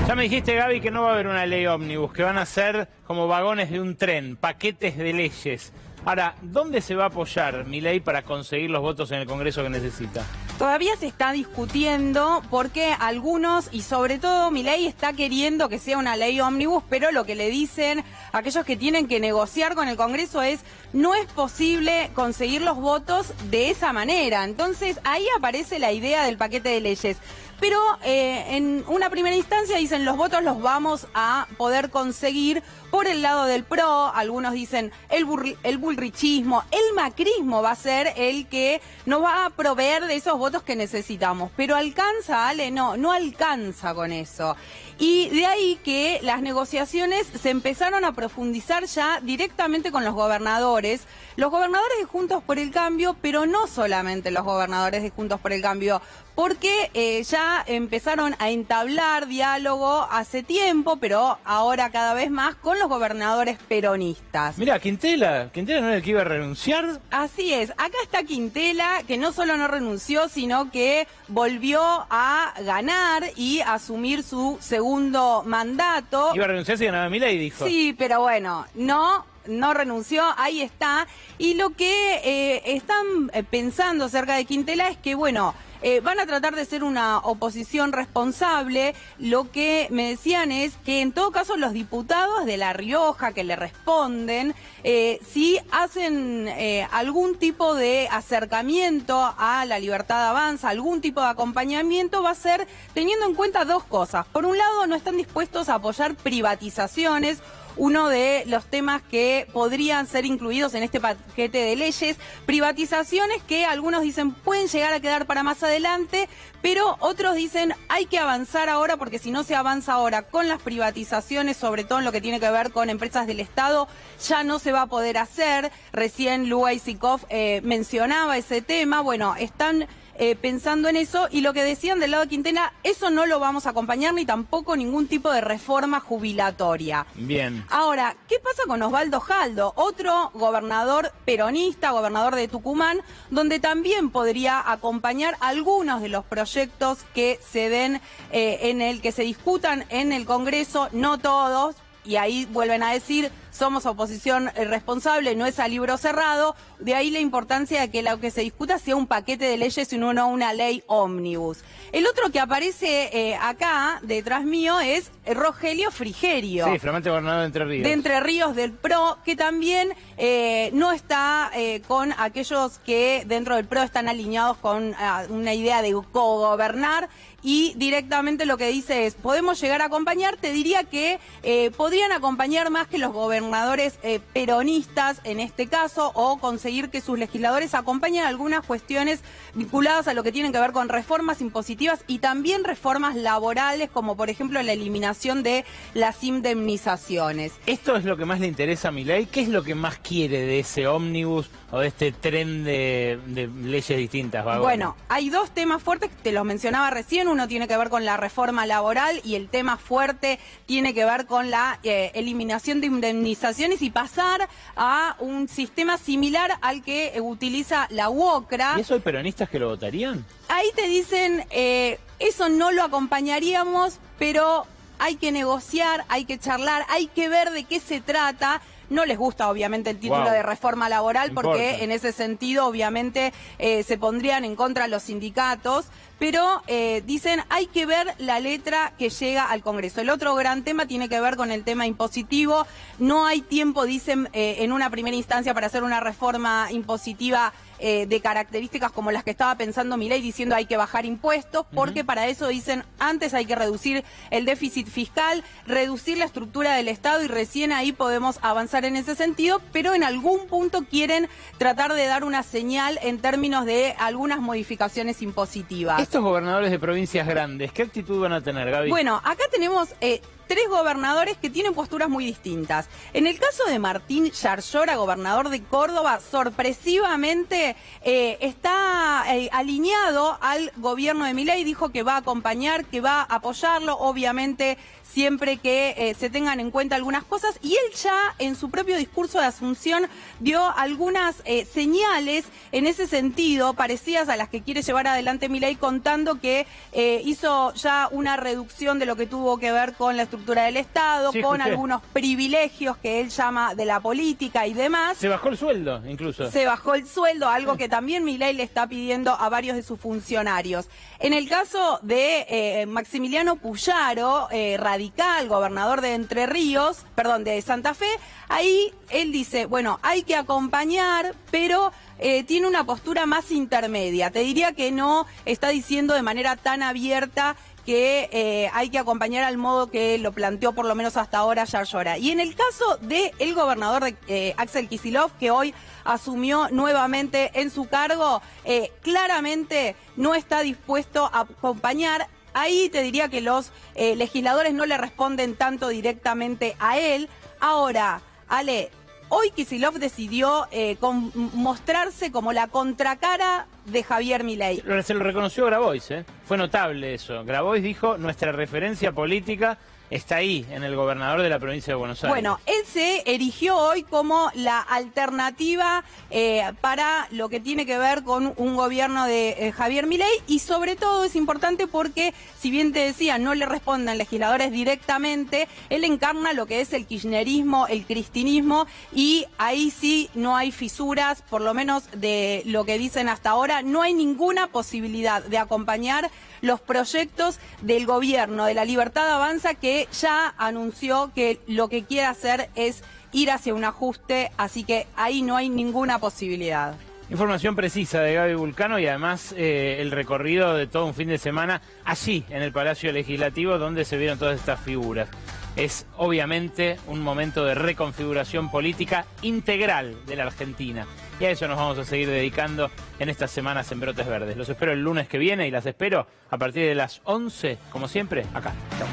Ya me dijiste, Gaby, que no va a haber una ley ómnibus, que van a ser como vagones de un tren, paquetes de leyes. Ahora, ¿dónde se va a apoyar Milei para conseguir los votos en el Congreso que necesita? Todavía se está discutiendo porque algunos, y sobre todo Milei, está queriendo que sea una ley ómnibus, pero lo que le dicen aquellos que tienen que negociar con el Congreso es no es posible conseguir los votos de esa manera. Entonces ahí aparece la idea del paquete de leyes. pero en una primera instancia dicen los votos los vamos a poder conseguir por el lado del PRO. Algunos dicen el bullrichismo, el macrismo va a ser el que nos va a proveer de esos votos que necesitamos. Pero ¿alcanza, Ale? No alcanza con eso. Y de ahí que las negociaciones se empezaron a profundizar ya directamente con los gobernadores de Juntos por el Cambio, pero no solamente los gobernadores de Juntos por el Cambio, porque ya empezaron a entablar diálogo hace tiempo, pero ahora cada vez más con los gobernadores peronistas. Mira, Quintela no era el que iba a renunciar. Así es, acá está Quintela, que no solo no renunció, sino que volvió a ganar y a asumir su segundo mandato. Iba a renunciar si ganaba Milei, dijo. Sí, pero bueno, no renunció, ahí está. Y lo que están pensando acerca de Quintela es que, bueno, van a tratar de ser una oposición responsable. Lo que me decían es que en todo caso los diputados de La Rioja que le responden, si hacen algún tipo de acercamiento a La Libertad Avanza, algún tipo de acompañamiento, va a ser teniendo en cuenta dos cosas. Por un lado, no están dispuestos a apoyar privatizaciones. Uno de los temas que podrían ser incluidos en este paquete de leyes, privatizaciones que algunos dicen pueden llegar a quedar para más adelante, pero otros dicen hay que avanzar ahora, porque si no se avanza ahora con las privatizaciones, sobre todo en lo que tiene que ver con empresas del Estado, ya no se va a poder hacer. Recién Luga Isikov mencionaba ese tema. Bueno, están pensando en eso, y lo que decían del lado de Quintela, eso no lo vamos a acompañar, ni tampoco ningún tipo de reforma jubilatoria. Bien. Ahora, ¿qué pasa con Osvaldo Jaldo? Otro gobernador peronista, gobernador de Tucumán, donde también podría acompañar algunos de los proyectos que se den que se discutan en el Congreso, no todos. Y ahí vuelven a decir, somos oposición responsable, no es a libro cerrado. De ahí la importancia de que lo que se discuta sea un paquete de leyes y no una ley ómnibus. El otro que aparece acá, detrás mío, es Rogelio Frigerio. Sí, flamante gobernador de Entre Ríos. De Entre Ríos, del PRO, que también no está con aquellos que dentro del PRO están alineados con una idea de cogobernar. Y directamente lo que dice es, podemos llegar a acompañar. Te diría que podrían acompañar más que los gobernadores peronistas en este caso, o conseguir que sus legisladores acompañen algunas cuestiones vinculadas a lo que tienen que ver con reformas impositivas y también reformas laborales, como por ejemplo la eliminación de las indemnizaciones. ¿Esto es lo que más le interesa a Milei? ¿Qué es lo que más quiere de ese ómnibus o de este tren de leyes distintas? Bueno, hay dos temas fuertes, te los mencionaba recién. Uno tiene que ver con la reforma laboral y el tema fuerte tiene que ver con la eliminación de indemnizaciones y pasar a un sistema similar al que utiliza la UOCRA. ¿Y eso hay peronistas que lo votarían? Ahí te dicen, eso no lo acompañaríamos, pero hay que negociar, hay que charlar, hay que ver de qué se trata. No les gusta, obviamente, el título de reforma laboral, porque en ese sentido, obviamente, se pondrían en contra los sindicatos, pero dicen hay que ver la letra que llega al Congreso. El otro gran tema tiene que ver con el tema impositivo. No hay tiempo, dicen, en una primera instancia para hacer una reforma impositiva de características como las que estaba pensando Milei, diciendo hay que bajar impuestos, porque para eso dicen antes hay que reducir el déficit fiscal, reducir la estructura del Estado, y recién ahí podemos avanzar en ese sentido, pero en algún punto quieren tratar de dar una señal en términos de algunas modificaciones impositivas. Estos gobernadores de provincias grandes, ¿qué actitud van a tener, Gaby? Bueno, acá tenemos tres gobernadores que tienen posturas muy distintas. En el caso de Martín Yarlora, gobernador de Córdoba, sorpresivamente está alineado al gobierno de Milei. Dijo que va a acompañar, que va a apoyarlo, obviamente siempre que se tengan en cuenta algunas cosas. Y él ya en su propio discurso de Asunción dio algunas señales en ese sentido, parecidas a las que quiere llevar adelante Milei, contando que hizo ya una reducción de lo que tuvo que ver con la estructura del Estado, Sí, con escuché. algunos privilegios que él llama de la política y demás. Se bajó el sueldo, incluso. Se bajó el sueldo, algo que también Milei le está pidiendo a varios de sus funcionarios. En el caso de Maximiliano Puyaro, radical, gobernador de Entre Ríos, perdón, de Santa Fe, ahí él dice, bueno, hay que acompañar, pero tiene una postura más intermedia. Te diría que no está diciendo de manera tan abierta que hay que acompañar al modo que lo planteó por lo menos hasta ahora Yarlora. Y en el caso del gobernador de Axel Kicillof, que hoy asumió nuevamente en su cargo, claramente no está dispuesto a acompañar. Ahí te diría que los legisladores no le responden tanto directamente a él. Ahora, Ale, hoy Kicillof decidió mostrarse como la contracara de Javier Milei. Se lo reconoció Grabois, ¿eh? Fue notable eso. Grabois dijo, nuestra referencia política está ahí, en el gobernador de la provincia de Buenos Aires. Bueno, él se erigió hoy como la alternativa para lo que tiene que ver con un gobierno de Javier Milei, y sobre todo es importante porque, si bien te decía, no le responden legisladores directamente, él encarna lo que es el kirchnerismo, el cristinismo, y ahí sí no hay fisuras, por lo menos de lo que dicen hasta ahora, no hay ninguna posibilidad de acompañar los proyectos del gobierno de La Libertad Avanza, que ya anunció que lo que quiere hacer es ir hacia un ajuste, así que ahí no hay ninguna posibilidad. Información precisa de Gaby Vulcano y además el recorrido de todo un fin de semana allí, en el Palacio Legislativo, donde se vieron todas estas figuras. Es obviamente un momento de reconfiguración política integral de la Argentina. Y a eso nos vamos a seguir dedicando en estas semanas en Brotes Verdes. Los espero el lunes que viene y las espero a partir de las 11, como siempre, acá. Chau.